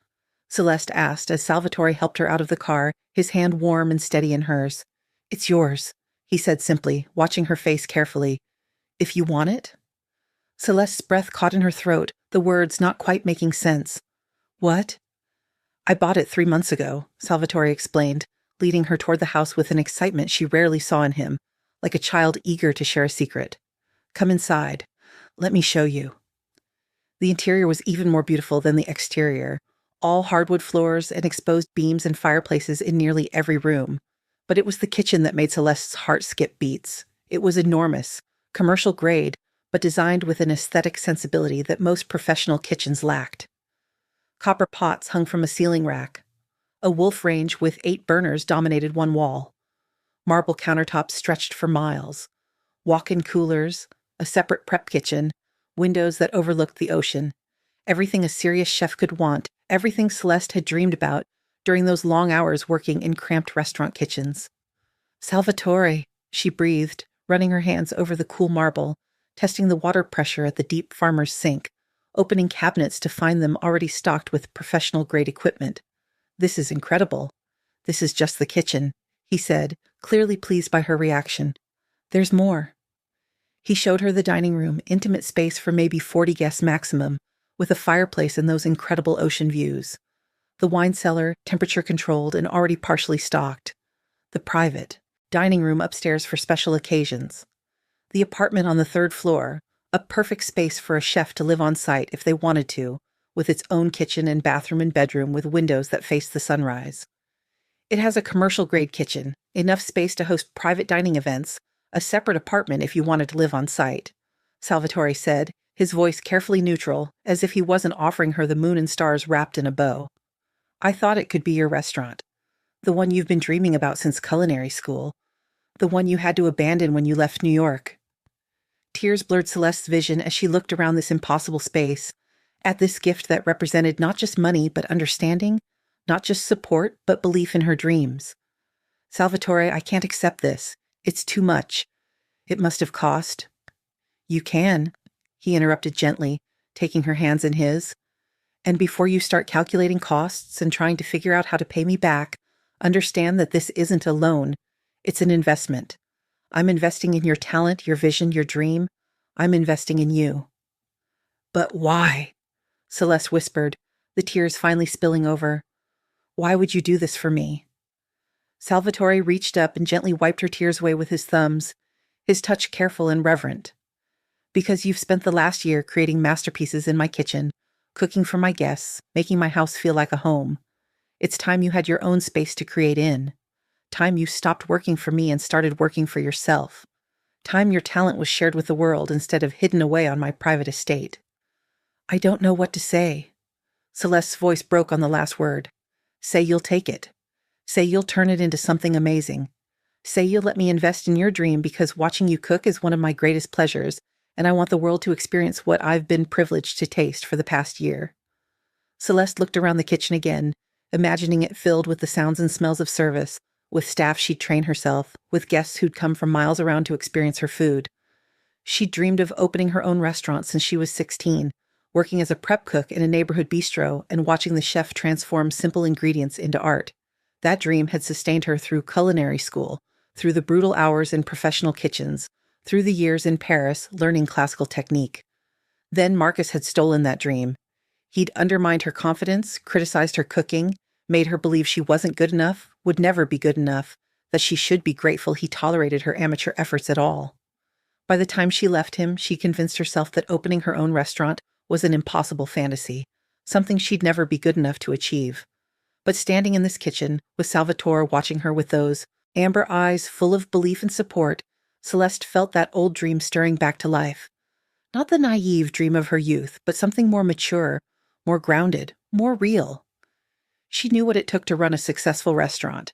Celeste asked as Salvatore helped her out of the car, his hand warm and steady in hers. "It's yours," he said simply, watching her face carefully. "If you want it?" Celeste's breath caught in her throat, the words not quite making sense. "What?" "I bought it 3 months ago," Salvatore explained, leading her toward the house with an excitement she rarely saw in him, like a child eager to share a secret. "Come inside. Let me show you." The interior was even more beautiful than the exterior, all hardwood floors and exposed beams and fireplaces in nearly every room. But it was the kitchen that made Celeste's heart skip beats. It was enormous, commercial grade, but designed with an aesthetic sensibility that most professional kitchens lacked. Copper pots hung from a ceiling rack. A wolf range with 8 burners dominated one wall. Marble countertops stretched for miles. Walk-in coolers, a separate prep kitchen, windows that overlooked the ocean. Everything a serious chef could want, everything Celeste had dreamed about during those long hours working in cramped restaurant kitchens. "Salvatore," she breathed, running her hands over the cool marble, testing the water pressure at the deep farmer's sink, opening cabinets to find them already stocked with professional-grade equipment. "This is incredible. This is just the kitchen," he said, clearly pleased by her reaction. "There's more." He showed her the dining room, intimate space for maybe 40 guests maximum, with a fireplace and those incredible ocean views. The wine cellar, temperature-controlled and already partially stocked. The private dining room upstairs for special occasions. The apartment on the 3rd floor, a perfect space for a chef to live on site if they wanted to, with its own kitchen and bathroom and bedroom with windows that face the sunrise. It has a commercial-grade kitchen, enough space to host private dining events, a separate apartment if you wanted to live on site, Salvatore said, his voice carefully neutral, as if he wasn't offering her the moon and stars wrapped in a bow. "I thought it could be your restaurant. The one you've been dreaming about since culinary school. The one you had to abandon when you left New York." Tears blurred Celeste's vision as she looked around this impossible space, at this gift that represented not just money but understanding, not just support but belief in her dreams. "Salvatore, I can't accept this. It's too much. It must have cost." "You can," he interrupted gently, taking her hands in his. "And before you start calculating costs and trying to figure out how to pay me back, understand that this isn't a loan. It's an investment. I'm investing in your talent, your vision, your dream. I'm investing in you." "But why?" Celeste whispered, the tears finally spilling over. "Why would you do this for me?" Salvatore reached up and gently wiped her tears away with his thumbs, his touch careful and reverent. "Because you've spent the last year creating masterpieces in my kitchen, cooking for my guests, making my house feel like a home. It's time you had your own space to create in. Time you stopped working for me and started working for yourself. Time your talent was shared with the world instead of hidden away on my private estate." "I don't know what to say." Celeste's voice broke on the last word. "Say you'll take it. Say you'll turn it into something amazing. Say you'll let me invest in your dream because watching you cook is one of my greatest pleasures, and I want the world to experience what I've been privileged to taste for the past year." Celeste looked around the kitchen again, imagining it filled with the sounds and smells of service, with staff she'd train herself, with guests who'd come from miles around to experience her food. She'd dreamed of opening her own restaurant since she was 16, working as a prep cook in a neighborhood bistro and watching the chef transform simple ingredients into art. That dream had sustained her through culinary school, through the brutal hours in professional kitchens, through the years in Paris learning classical technique. Then Marcus had stolen that dream. He'd undermined her confidence, criticized her cooking, made her believe she wasn't good enough, would never be good enough, that she should be grateful he tolerated her amateur efforts at all. By the time she left him, she convinced herself that opening her own restaurant was an impossible fantasy, something she'd never be good enough to achieve. But standing in this kitchen, with Salvatore watching her with those amber eyes full of belief and support, Celeste felt that old dream stirring back to life. Not the naive dream of her youth, but something more mature, more grounded, more real. She knew what it took to run a successful restaurant.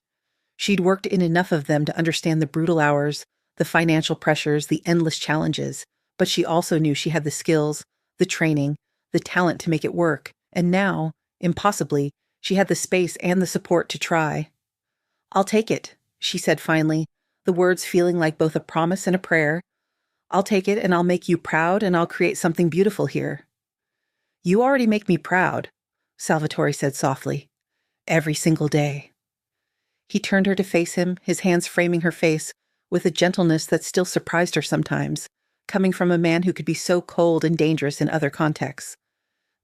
She'd worked in enough of them to understand the brutal hours, the financial pressures, the endless challenges, but she also knew she had the skills, the training, the talent to make it work, and now, impossibly, she had the space and the support to try. "I'll take it," she said finally, the words feeling like both a promise and a prayer. "I'll take it, and I'll make you proud, and I'll create something beautiful here." "You already make me proud," Salvatore said softly. "Every single day." He turned her to face him, his hands framing her face, with a gentleness that still surprised her sometimes, coming from a man who could be so cold and dangerous in other contexts.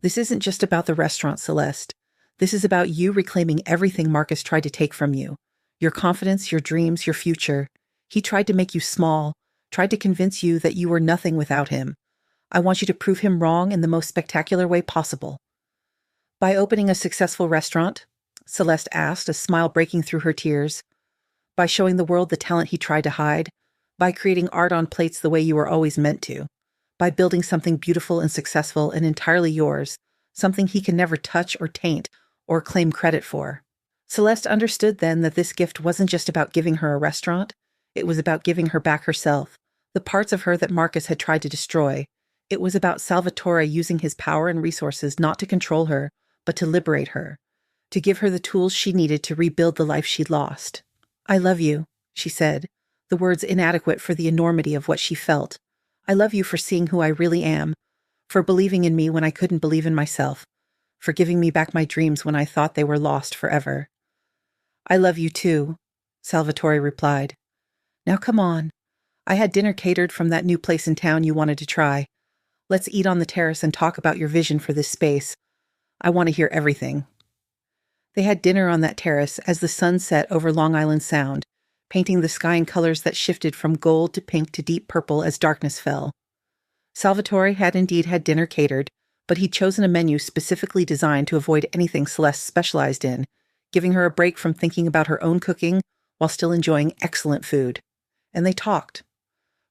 "This isn't just about the restaurant, Celeste. This is about you reclaiming everything Marcus tried to take from you. Your confidence, your dreams, your future. He tried to make you small, tried to convince you that you were nothing without him. I want you to prove him wrong in the most spectacular way possible." "By opening a successful restaurant?" Celeste asked, a smile breaking through her tears. "By showing the world the talent he tried to hide? By creating art on plates the way you were always meant to? By building something beautiful and successful and entirely yours, something he can never touch or taint or claim credit for?" Celeste understood then that this gift wasn't just about giving her a restaurant. It was about giving her back herself, the parts of her that Marcus had tried to destroy. It was about Salvatore using his power and resources not to control her, but to liberate her, to give her the tools she needed to rebuild the life she'd lost. "I love you," she said, the words inadequate for the enormity of what she felt. "I love you for seeing who I really am, for believing in me when I couldn't believe in myself, for giving me back my dreams when I thought they were lost forever." "I love you too," Salvatore replied. "Now come on. I had dinner catered from that new place in town you wanted to try. Let's eat on the terrace and talk about your vision for this space. I want to hear everything." They had dinner on that terrace as the sun set over Long Island Sound, painting the sky in colors that shifted from gold to pink to deep purple as darkness fell. Salvatore had indeed had dinner catered, but he'd chosen a menu specifically designed to avoid anything Celeste specialized in, giving her a break from thinking about her own cooking while still enjoying excellent food. And they talked.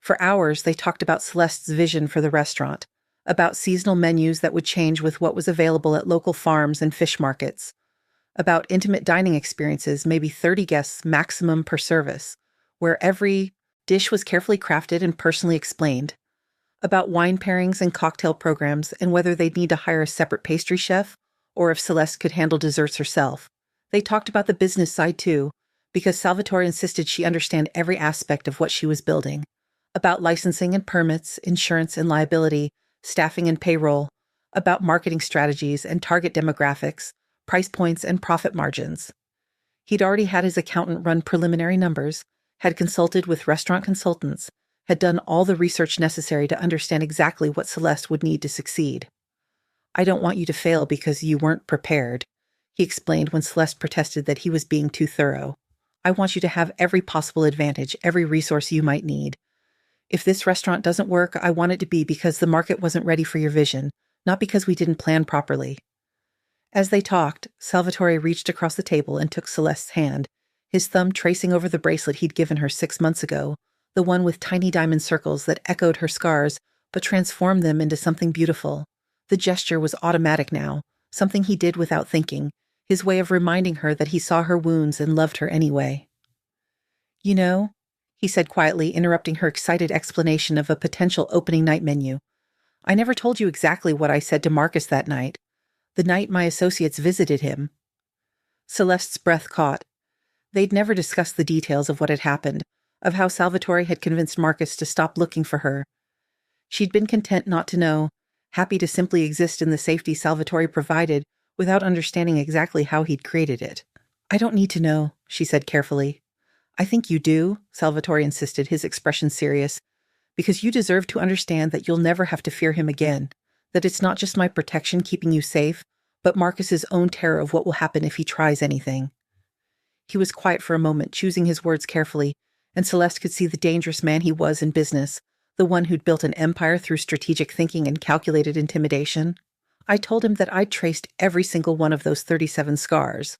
For hours, they talked about Celeste's vision for the restaurant, about seasonal menus that would change with what was available at local farms and fish markets, about intimate dining experiences, maybe 30 guests maximum per service, where every dish was carefully crafted and personally explained, about wine pairings and cocktail programs and whether they'd need to hire a separate pastry chef or if Celeste could handle desserts herself. They talked about the business side too, because Salvatore insisted she understand every aspect of what she was building, about licensing and permits, insurance and liability, staffing and payroll, about marketing strategies and target demographics, price points and profit margins. He'd already had his accountant run preliminary numbers, had consulted with restaurant consultants, had done all the research necessary to understand exactly what Celeste would need to succeed. "I don't want you to fail because you weren't prepared," he explained when Celeste protested that he was being too thorough. "I want you to have every possible advantage, every resource you might need. If this restaurant doesn't work, I want it to be because the market wasn't ready for your vision, not because we didn't plan properly." As they talked, Salvatore reached across the table and took Celeste's hand, his thumb tracing over the bracelet he'd given her 6 months ago, the one with tiny diamond circles that echoed her scars but transformed them into something beautiful. The gesture was automatic now, something he did without thinking, his way of reminding her that he saw her wounds and loved her anyway. "You know," he said quietly, interrupting her excited explanation of a potential opening night menu, "I never told you exactly what I said to Marcus that night. The night my associates visited him." Celeste's breath caught. They'd never discussed the details of what had happened, of how Salvatore had convinced Marcus to stop looking for her. She'd been content not to know, happy to simply exist in the safety Salvatore provided without understanding exactly how he'd created it. "I don't need to know," she said carefully. "I think you do," Salvatore insisted, his expression serious, "because you deserve to understand that you'll never have to fear him again, That it's not just my protection keeping you safe, but Marcus's own terror of what will happen if he tries anything. He was quiet for a moment, choosing his words carefully, and Celeste could see the dangerous man he was in business, the one who'd built an empire through strategic thinking and calculated intimidation. I told him that I'd traced every single one of those 37 scars,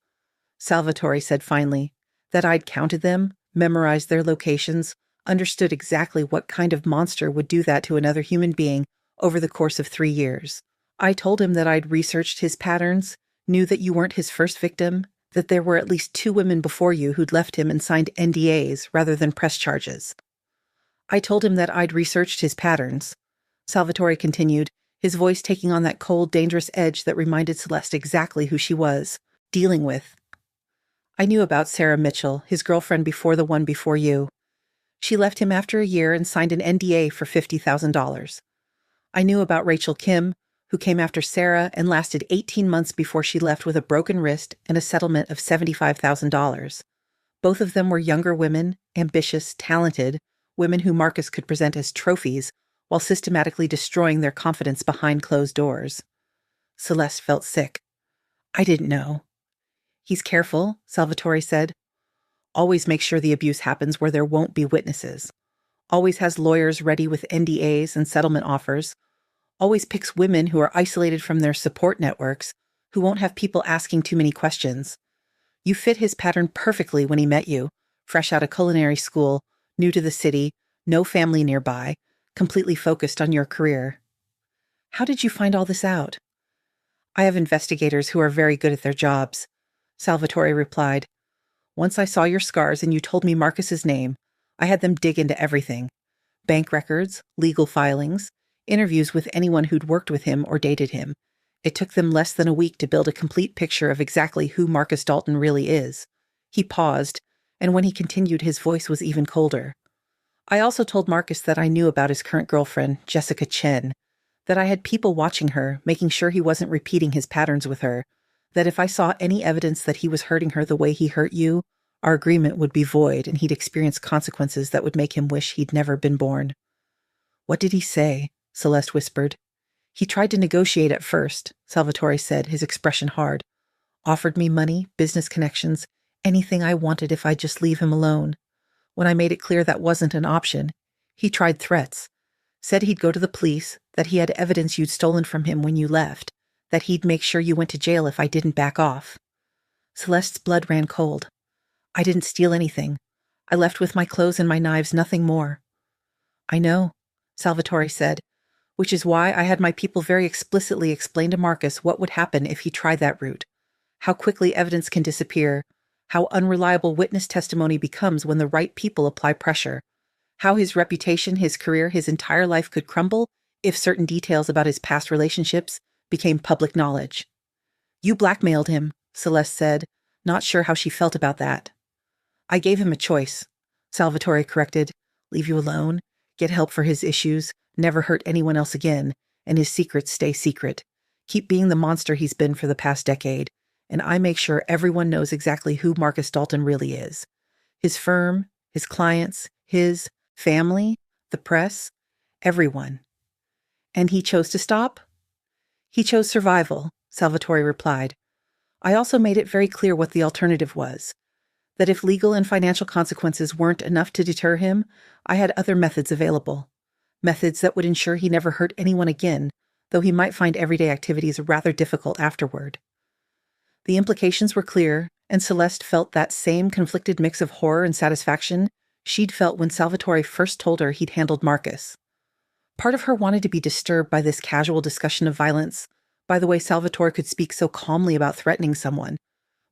Salvatore said finally, that I'd counted them, memorized their locations, understood exactly what kind of monster would do that to another human being over the course of 3 years. I told him that I'd researched his patterns, knew that you weren't his first victim, that there were at least 2 women before you who'd left him and signed NDAs rather than press charges. I told him that I'd researched his patterns, Salvatore continued, his voice taking on that cold, dangerous edge that reminded Celeste exactly who she was dealing with. I knew about Sarah Mitchell, his girlfriend before the one before you. She left him after a year and signed an NDA for $50,000. I knew about Rachel Kim, who came after Sarah and lasted 18 months before she left with a broken wrist and a settlement of $75,000. Both of them were younger women, ambitious, talented, women who Marcus could present as trophies while systematically destroying their confidence behind closed doors. Celeste felt sick. I didn't know. He's careful, Salvatore said. Always makes sure the abuse happens where there won't be witnesses. Always has lawyers ready with NDAs and settlement offers. Always picks women who are isolated from their support networks, who won't have people asking too many questions. You fit his pattern perfectly when he met you, fresh out of culinary school, new to the city, no family nearby, completely focused on your career. How did you find all this out? I have investigators who are very good at their jobs, Salvatore replied. Once I saw your scars and you told me Marcus's name, I had them dig into everything. Bank records, legal filings, interviews with anyone who'd worked with him or dated him. It took them less than a week to build a complete picture of exactly who Marcus Dalton really is. He paused, and when he continued, his voice was even colder. I also told Marcus that I knew about his current girlfriend, Jessica Chen, that I had people watching her, making sure he wasn't repeating his patterns with her, that if I saw any evidence that he was hurting her the way he hurt you, our agreement would be void and he'd experience consequences that would make him wish he'd never been born. What did he say? Celeste whispered. He tried to negotiate at first, Salvatore said, his expression hard. Offered me money, business connections, anything I wanted if I'd just leave him alone. When I made it clear that wasn't an option, he tried threats. Said he'd go to the police, that he had evidence you'd stolen from him when you left, that he'd make sure you went to jail if I didn't back off. Celeste's blood ran cold. I didn't steal anything. I left with my clothes and my knives, nothing more. I know, Salvatore said, which is why I had my people very explicitly explain to Marcus what would happen if he tried that route, how quickly evidence can disappear, how unreliable witness testimony becomes when the right people apply pressure, how his reputation, his career, his entire life could crumble if certain details about his past relationships became public knowledge. You blackmailed him, Celeste said, not sure how she felt about that. I gave him a choice, Salvatore corrected. Leave you alone, get help for his issues, never hurt anyone else again, and his secrets stay secret. Keep being the monster he's been for the past decade, and I make sure everyone knows exactly who Marcus Dalton really is. His firm, his clients, his family, the press, everyone. And he chose to stop? He chose survival, Salvatore replied. I also made it very clear what the alternative was. That if legal and financial consequences weren't enough to deter him, I had other methods available. Methods that would ensure he never hurt anyone again, though he might find everyday activities rather difficult afterward. The implications were clear, and Celeste felt that same conflicted mix of horror and satisfaction she'd felt when Salvatore first told her he'd handled Marcus. Part of her wanted to be disturbed by this casual discussion of violence, by the way Salvatore could speak so calmly about threatening someone.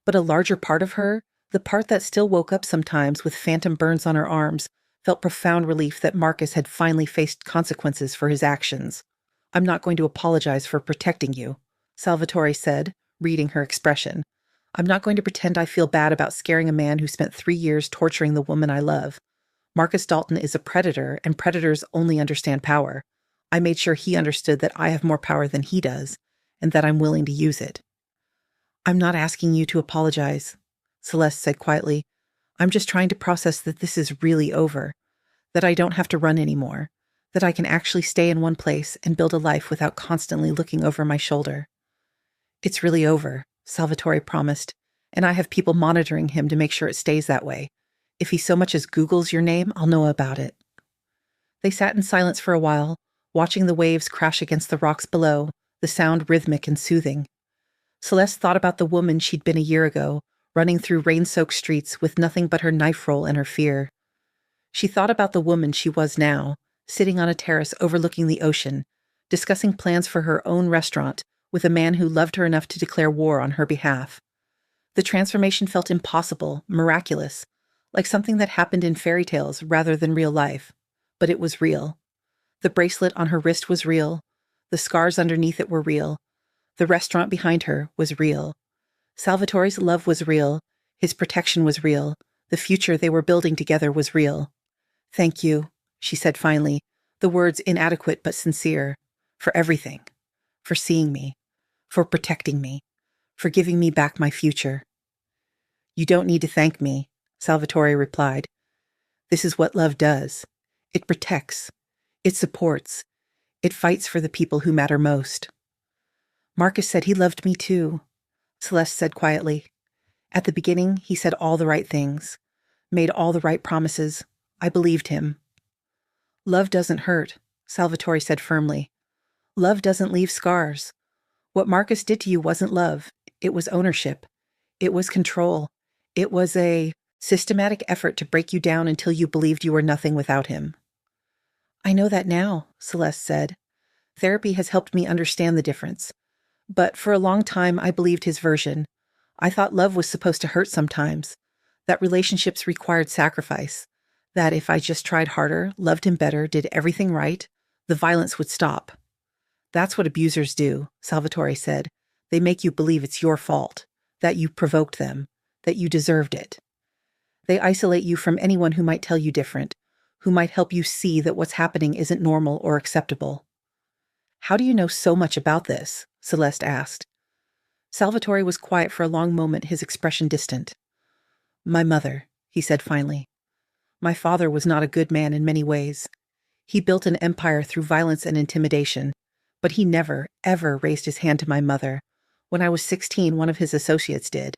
But a larger part of her, the part that still woke up sometimes with phantom burns on her arms, felt profound relief that Marcus had finally faced consequences for his actions. I'm not going to apologize for protecting you, Salvatore said, reading her expression. I'm not going to pretend I feel bad about scaring a man who spent 3 years torturing the woman I love. Marcus Dalton is a predator, and predators only understand power. I made sure he understood that I have more power than he does, and that I'm willing to use it. I'm not asking you to apologize, Celeste said quietly. I'm just trying to process that this is really over, that I don't have to run anymore, that I can actually stay in one place and build a life without constantly looking over my shoulder. It's really over, Salvatore promised, and I have people monitoring him to make sure it stays that way. If he so much as Googles your name, I'll know about it. They sat in silence for a while, watching the waves crash against the rocks below, the sound rhythmic and soothing. Celeste thought about the woman she'd been a year ago, running through rain-soaked streets with nothing but her knife roll and her fear. She thought about the woman she was now, sitting on a terrace overlooking the ocean, discussing plans for her own restaurant with a man who loved her enough to declare war on her behalf. The transformation felt impossible, miraculous, like something that happened in fairy tales rather than real life. But it was real. The bracelet on her wrist was real. The scars underneath it were real. The restaurant behind her was real. Salvatore's love was real. His protection was real. The future they were building together was real. "Thank you," she said finally, the words inadequate but sincere, "for everything. For seeing me. For protecting me. For giving me back my future." "You don't need to thank me," Salvatore replied. "This is what love does. It protects. It supports. It fights for the people who matter most." "Marcus said he loved me too," Celeste said quietly. "At the beginning, he said all the right things, made all the right promises. I believed him." "Love doesn't hurt," Salvatore said firmly. "Love doesn't leave scars. What Marcus did to you wasn't love. It was ownership. It was control. It was a systematic effort to break you down until you believed you were nothing without him." "I know that now," Celeste said. "Therapy has helped me understand the difference. But for a long time, I believed his version. I thought love was supposed to hurt sometimes, that relationships required sacrifice, that if I just tried harder, loved him better, did everything right, the violence would stop. That's what abusers do," Salvatore said. "They make you believe it's your fault, that you provoked them, that you deserved it. They isolate you from anyone who might tell you different, who might help you see that what's happening isn't normal or acceptable." "How do you know so much about this?" Celeste asked. Salvatore was quiet for a long moment, his expression distant. "My mother," he said finally. "My father was not a good man in many ways. He built an empire through violence and intimidation, but he never, ever raised his hand to my mother. When I was 16, one of his associates did.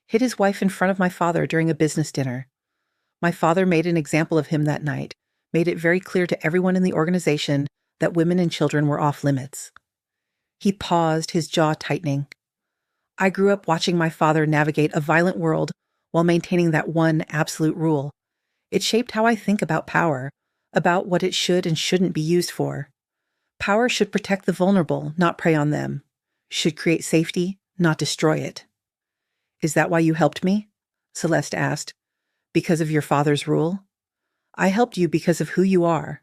Hit his wife in front of my father during a business dinner. My father made an example of him that night, made it very clear to everyone in the organization that women and children were off limits." He paused, his jaw tightening. "I grew up watching my father navigate a violent world while maintaining that one absolute rule. It shaped how I think about power, about what it should and shouldn't be used for. Power should protect the vulnerable, not prey on them. Should create safety, not destroy it." "Is that why you helped me?" Celeste asked. "Because of your father's rule?" "I helped you because of who you are,"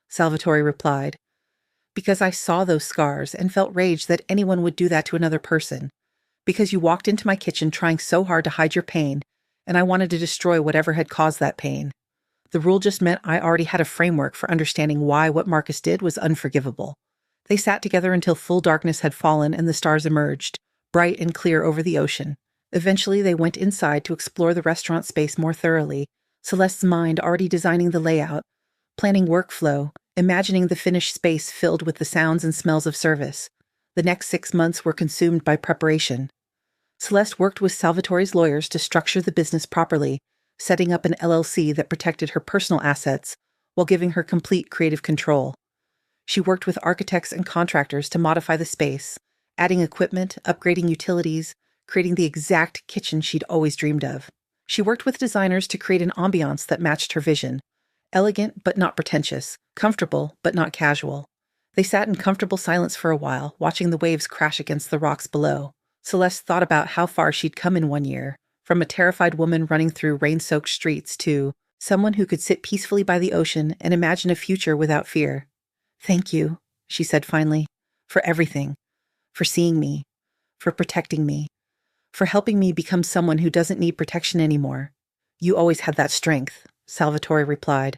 Salvatore replied. "Because I saw those scars and felt rage that anyone would do that to another person. Because you walked into my kitchen trying so hard to hide your pain, and I wanted to destroy whatever had caused that pain. The rule just meant I already had a framework for understanding why what Marcus did was unforgivable." They sat together until full darkness had fallen and the stars emerged, bright and clear over the ocean. Eventually, they went inside to explore the restaurant space more thoroughly, Celeste's mind already designing the layout, planning workflow, imagining the finished space filled with the sounds and smells of service. The next 6 months were consumed by preparation. Celeste worked with Salvatore's lawyers to structure the business properly, setting up an LLC that protected her personal assets while giving her complete creative control. She worked with architects and contractors to modify the space, adding equipment, upgrading utilities, creating the exact kitchen she'd always dreamed of. She worked with designers to create an ambiance that matched her vision. Elegant but not pretentious, comfortable but not casual. They sat in comfortable silence for a while, watching the waves crash against the rocks below. Celeste thought about how far she'd come in 1 year, from a terrified woman running through rain-soaked streets to someone who could sit peacefully by the ocean and imagine a future without fear. "Thank you," she said finally, "for everything, for seeing me, for protecting me, for helping me become someone who doesn't need protection anymore." "You always had that strength," Salvatore replied.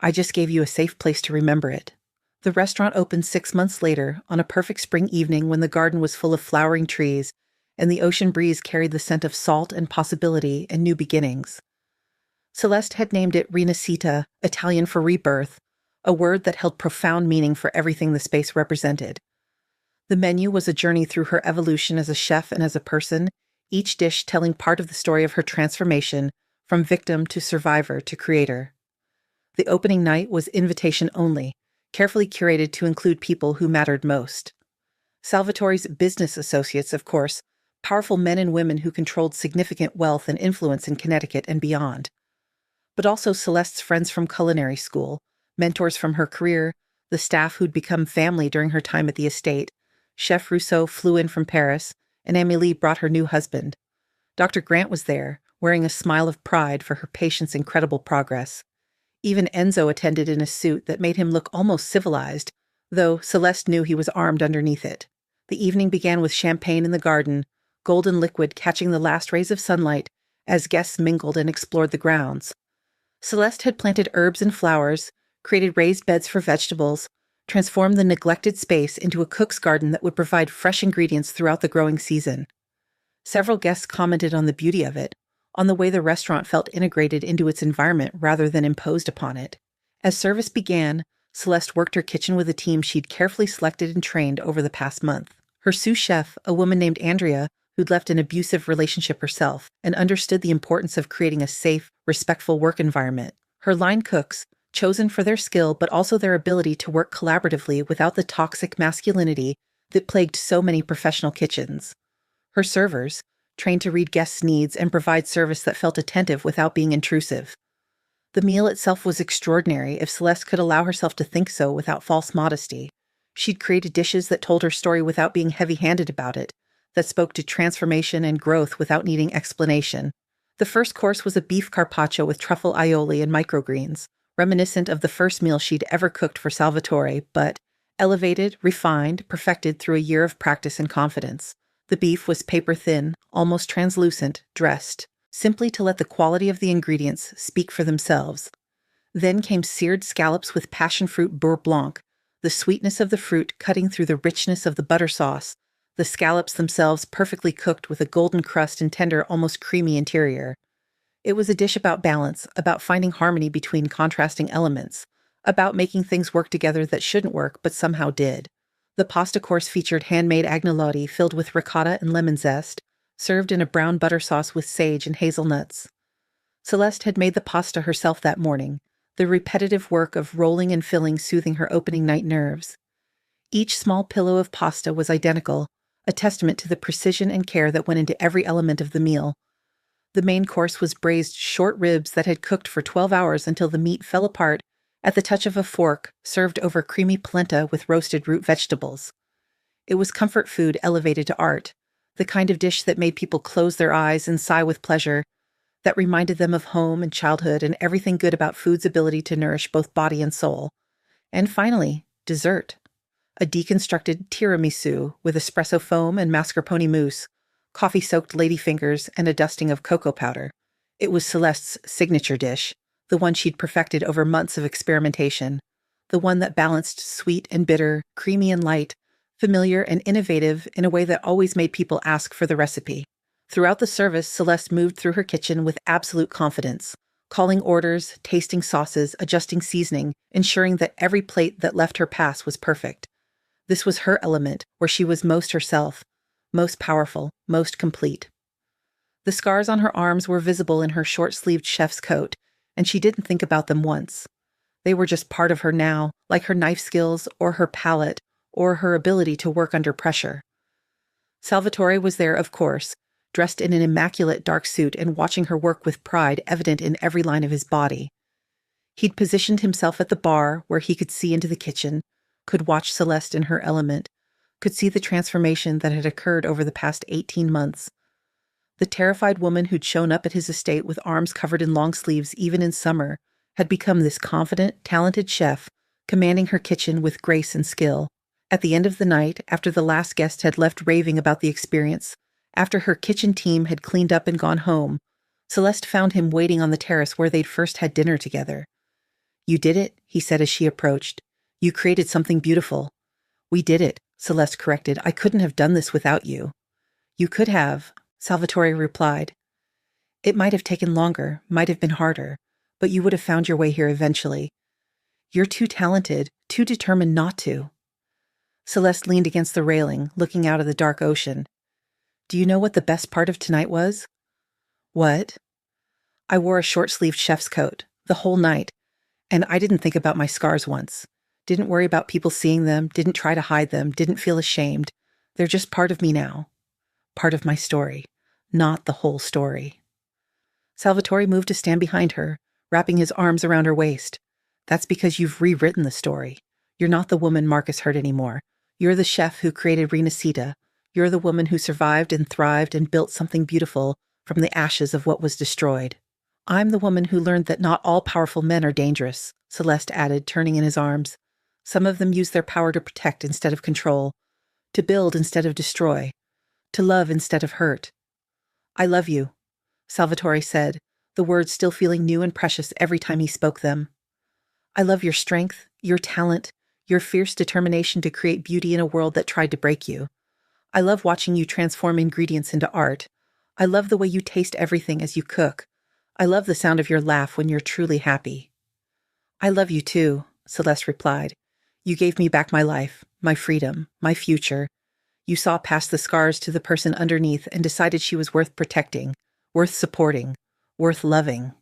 "I just gave you a safe place to remember it." The restaurant opened 6 months later, on a perfect spring evening when the garden was full of flowering trees and the ocean breeze carried the scent of salt and possibility and new beginnings. Celeste had named it Renascita, Italian for rebirth, a word that held profound meaning for everything the space represented. The menu was a journey through her evolution as a chef and as a person, each dish telling part of the story of her transformation from victim to survivor to creator. The opening night was invitation only, carefully curated to include people who mattered most. Salvatore's business associates, of course, powerful men and women who controlled significant wealth and influence in Connecticut and beyond. But also Celeste's friends from culinary school, mentors from her career, the staff who'd become family during her time at the estate. Chef Rousseau flew in from Paris, and Amélie brought her new husband. Dr. Grant was there, wearing a smile of pride for her patient's incredible progress. Even Enzo attended in a suit that made him look almost civilized, though Celeste knew he was armed underneath it. The evening began with champagne in the garden, golden liquid catching the last rays of sunlight as guests mingled and explored the grounds. Celeste had planted herbs and flowers, created raised beds for vegetables, transformed the neglected space into a cook's garden that would provide fresh ingredients throughout the growing season. Several guests commented on the beauty of it, on the way the restaurant felt integrated into its environment rather than imposed upon it. As service began, Celeste worked her kitchen with a team she'd carefully selected and trained over the past month. Her sous chef, a woman named Andrea, who'd left an abusive relationship herself and understood the importance of creating a safe, respectful work environment. Her line cooks, chosen for their skill but also their ability to work collaboratively without the toxic masculinity that plagued so many professional kitchens. Her servers, trained to read guests' needs and provide service that felt attentive without being intrusive. The meal itself was extraordinary if Celeste could allow herself to think so without false modesty. She'd created dishes that told her story without being heavy-handed about it, that spoke to transformation and growth without needing explanation. The first course was a beef carpaccio with truffle aioli and microgreens, reminiscent of the first meal she'd ever cooked for Salvatore, but elevated, refined, perfected through a year of practice and confidence. The beef was paper-thin, almost translucent, dressed, simply to let the quality of the ingredients speak for themselves. Then came seared scallops with passion fruit beurre blanc, the sweetness of the fruit cutting through the richness of the butter sauce, the scallops themselves perfectly cooked with a golden crust and tender, almost creamy interior. It was a dish about balance, about finding harmony between contrasting elements, about making things work together that shouldn't work but somehow did. The pasta course featured handmade agnolotti filled with ricotta and lemon zest, served in a brown butter sauce with sage and hazelnuts. Celeste had made the pasta herself that morning, the repetitive work of rolling and filling soothing her opening night nerves. Each small pillow of pasta was identical, a testament to the precision and care that went into every element of the meal. The main course was braised short ribs that had cooked for 12 hours until the meat fell apart at the touch of a fork, served over creamy polenta with roasted root vegetables. It was comfort food elevated to art, the kind of dish that made people close their eyes and sigh with pleasure, that reminded them of home and childhood and everything good about food's ability to nourish both body and soul. And finally, dessert. A deconstructed tiramisu with espresso foam and mascarpone mousse, coffee-soaked ladyfingers, and a dusting of cocoa powder. It was Celeste's signature dish, the one she'd perfected over months of experimentation, the one that balanced sweet and bitter, creamy and light, familiar and innovative in a way that always made people ask for the recipe. Throughout the service, Celeste moved through her kitchen with absolute confidence, calling orders, tasting sauces, adjusting seasoning, ensuring that every plate that left her pass was perfect. This was her element, where she was most herself, most powerful, most complete. The scars on her arms were visible in her short-sleeved chef's coat, and she didn't think about them once. They were just part of her now, like her knife skills or her palate or her ability to work under pressure. Salvatore was there, of course, dressed in an immaculate dark suit and watching her work with pride evident in every line of his body. He'd positioned himself at the bar where he could see into the kitchen, could watch Celeste in her element, could see the transformation that had occurred over the past 18 months. The terrified woman who'd shown up at his estate with arms covered in long sleeves even in summer had become this confident, talented chef, commanding her kitchen with grace and skill. At the end of the night, after the last guest had left raving about the experience, after her kitchen team had cleaned up and gone home, Celeste found him waiting on the terrace where they'd first had dinner together. "You did it," he said as she approached. "You created something beautiful." "We did it," Celeste corrected. "I couldn't have done this without you." "You could have," Salvatore replied. "It might have taken longer, might have been harder, but you would have found your way here eventually. You're too talented, too determined not to. Celeste leaned against the railing, looking out at the dark ocean. Do you know what the best part of tonight was? What? I wore a short-sleeved chef's coat, the whole night, and I didn't think about my scars once. Didn't worry about people seeing them, didn't try to hide them, didn't feel ashamed. They're just part of me now. Part of my story, not the whole story. Salvatore moved to stand behind her, wrapping his arms around her waist. That's because you've rewritten the story. You're not the woman Marcus hurt anymore. You're the chef who created Renascita. You're the woman who survived and thrived and built something beautiful from the ashes of what was destroyed. I'm the woman who learned that not all powerful men are dangerous, Celeste added, turning in his arms. Some of them use their power to protect instead of control, to build instead of destroy, to love instead of hurt. I love you, Salvatore said, the words still feeling new and precious every time he spoke them. I love your strength, your talent, your fierce determination to create beauty in a world that tried to break you. I love watching you transform ingredients into art. I love the way you taste everything as you cook. I love the sound of your laugh when you're truly happy. I love you too, Celeste replied. You gave me back my life, my freedom, my future. You saw past the scars to the person underneath and decided she was worth protecting, worth supporting, worth loving.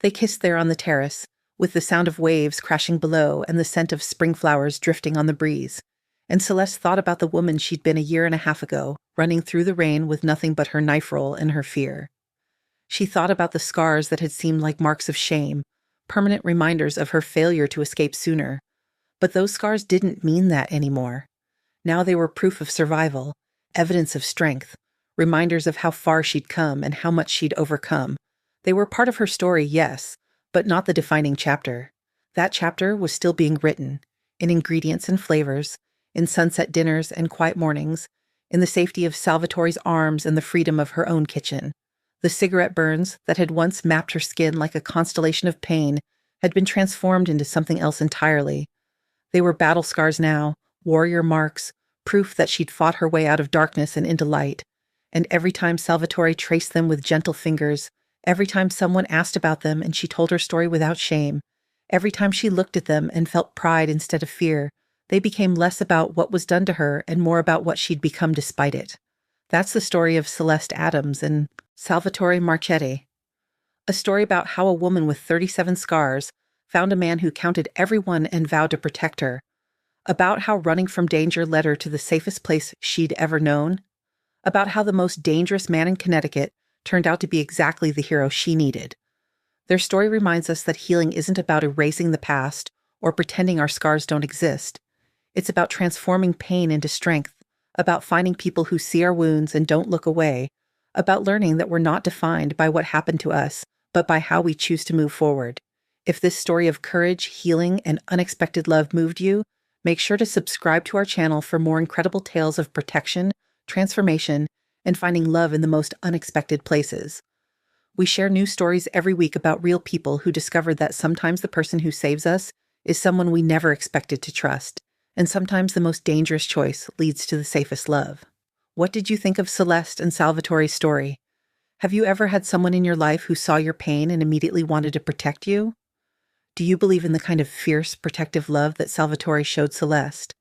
They kissed there on the terrace, with the sound of waves crashing below and the scent of spring flowers drifting on the breeze. And Celeste thought about the woman she'd been a year and a half ago, running through the rain with nothing but her knife roll and her fear. She thought about the scars that had seemed like marks of shame, permanent reminders of her failure to escape sooner. But those scars didn't mean that anymore. Now they were proof of survival, evidence of strength, reminders of how far she'd come and how much she'd overcome. They were part of her story, yes, but not the defining chapter. That chapter was still being written, in ingredients and flavors, in sunset dinners and quiet mornings, in the safety of Salvatore's arms and the freedom of her own kitchen. The cigarette burns that had once mapped her skin like a constellation of pain had been transformed into something else entirely. They were battle scars now, warrior marks, proof that she'd fought her way out of darkness and into light. And every time Salvatore traced them with gentle fingers, every time someone asked about them and she told her story without shame, every time she looked at them and felt pride instead of fear, they became less about what was done to her and more about what she'd become despite it. That's the story of Celeste Adams and Salvatore Marchetti. A story about how a woman with 37 scars found a man who counted every one and vowed to protect her. About how running from danger led her to the safest place she'd ever known. About how the most dangerous man in Connecticut turned out to be exactly the hero she needed. Their story reminds us that healing isn't about erasing the past or pretending our scars don't exist. It's about transforming pain into strength, about finding people who see our wounds and don't look away, about learning that we're not defined by what happened to us, but by how we choose to move forward. If this story of courage, healing, and unexpected love moved you, make sure to subscribe to our channel for more incredible tales of protection, transformation, and finding love in the most unexpected places. We share new stories every week about real people who discovered that sometimes the person who saves us is someone we never expected to trust, and sometimes the most dangerous choice leads to the safest love. What did you think of Celeste and Salvatore's story? Have you ever had someone in your life who saw your pain and immediately wanted to protect you? Do you believe in the kind of fierce, protective love that Salvatore showed Celeste?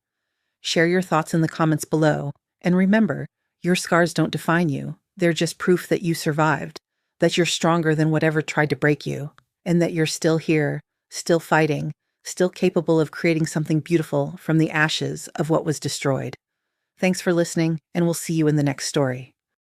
Share your thoughts in the comments below, and remember, your scars don't define you. They're just proof that you survived, that you're stronger than whatever tried to break you, and that you're still here, still fighting, still capable of creating something beautiful from the ashes of what was destroyed. Thanks for listening, and we'll see you in the next story.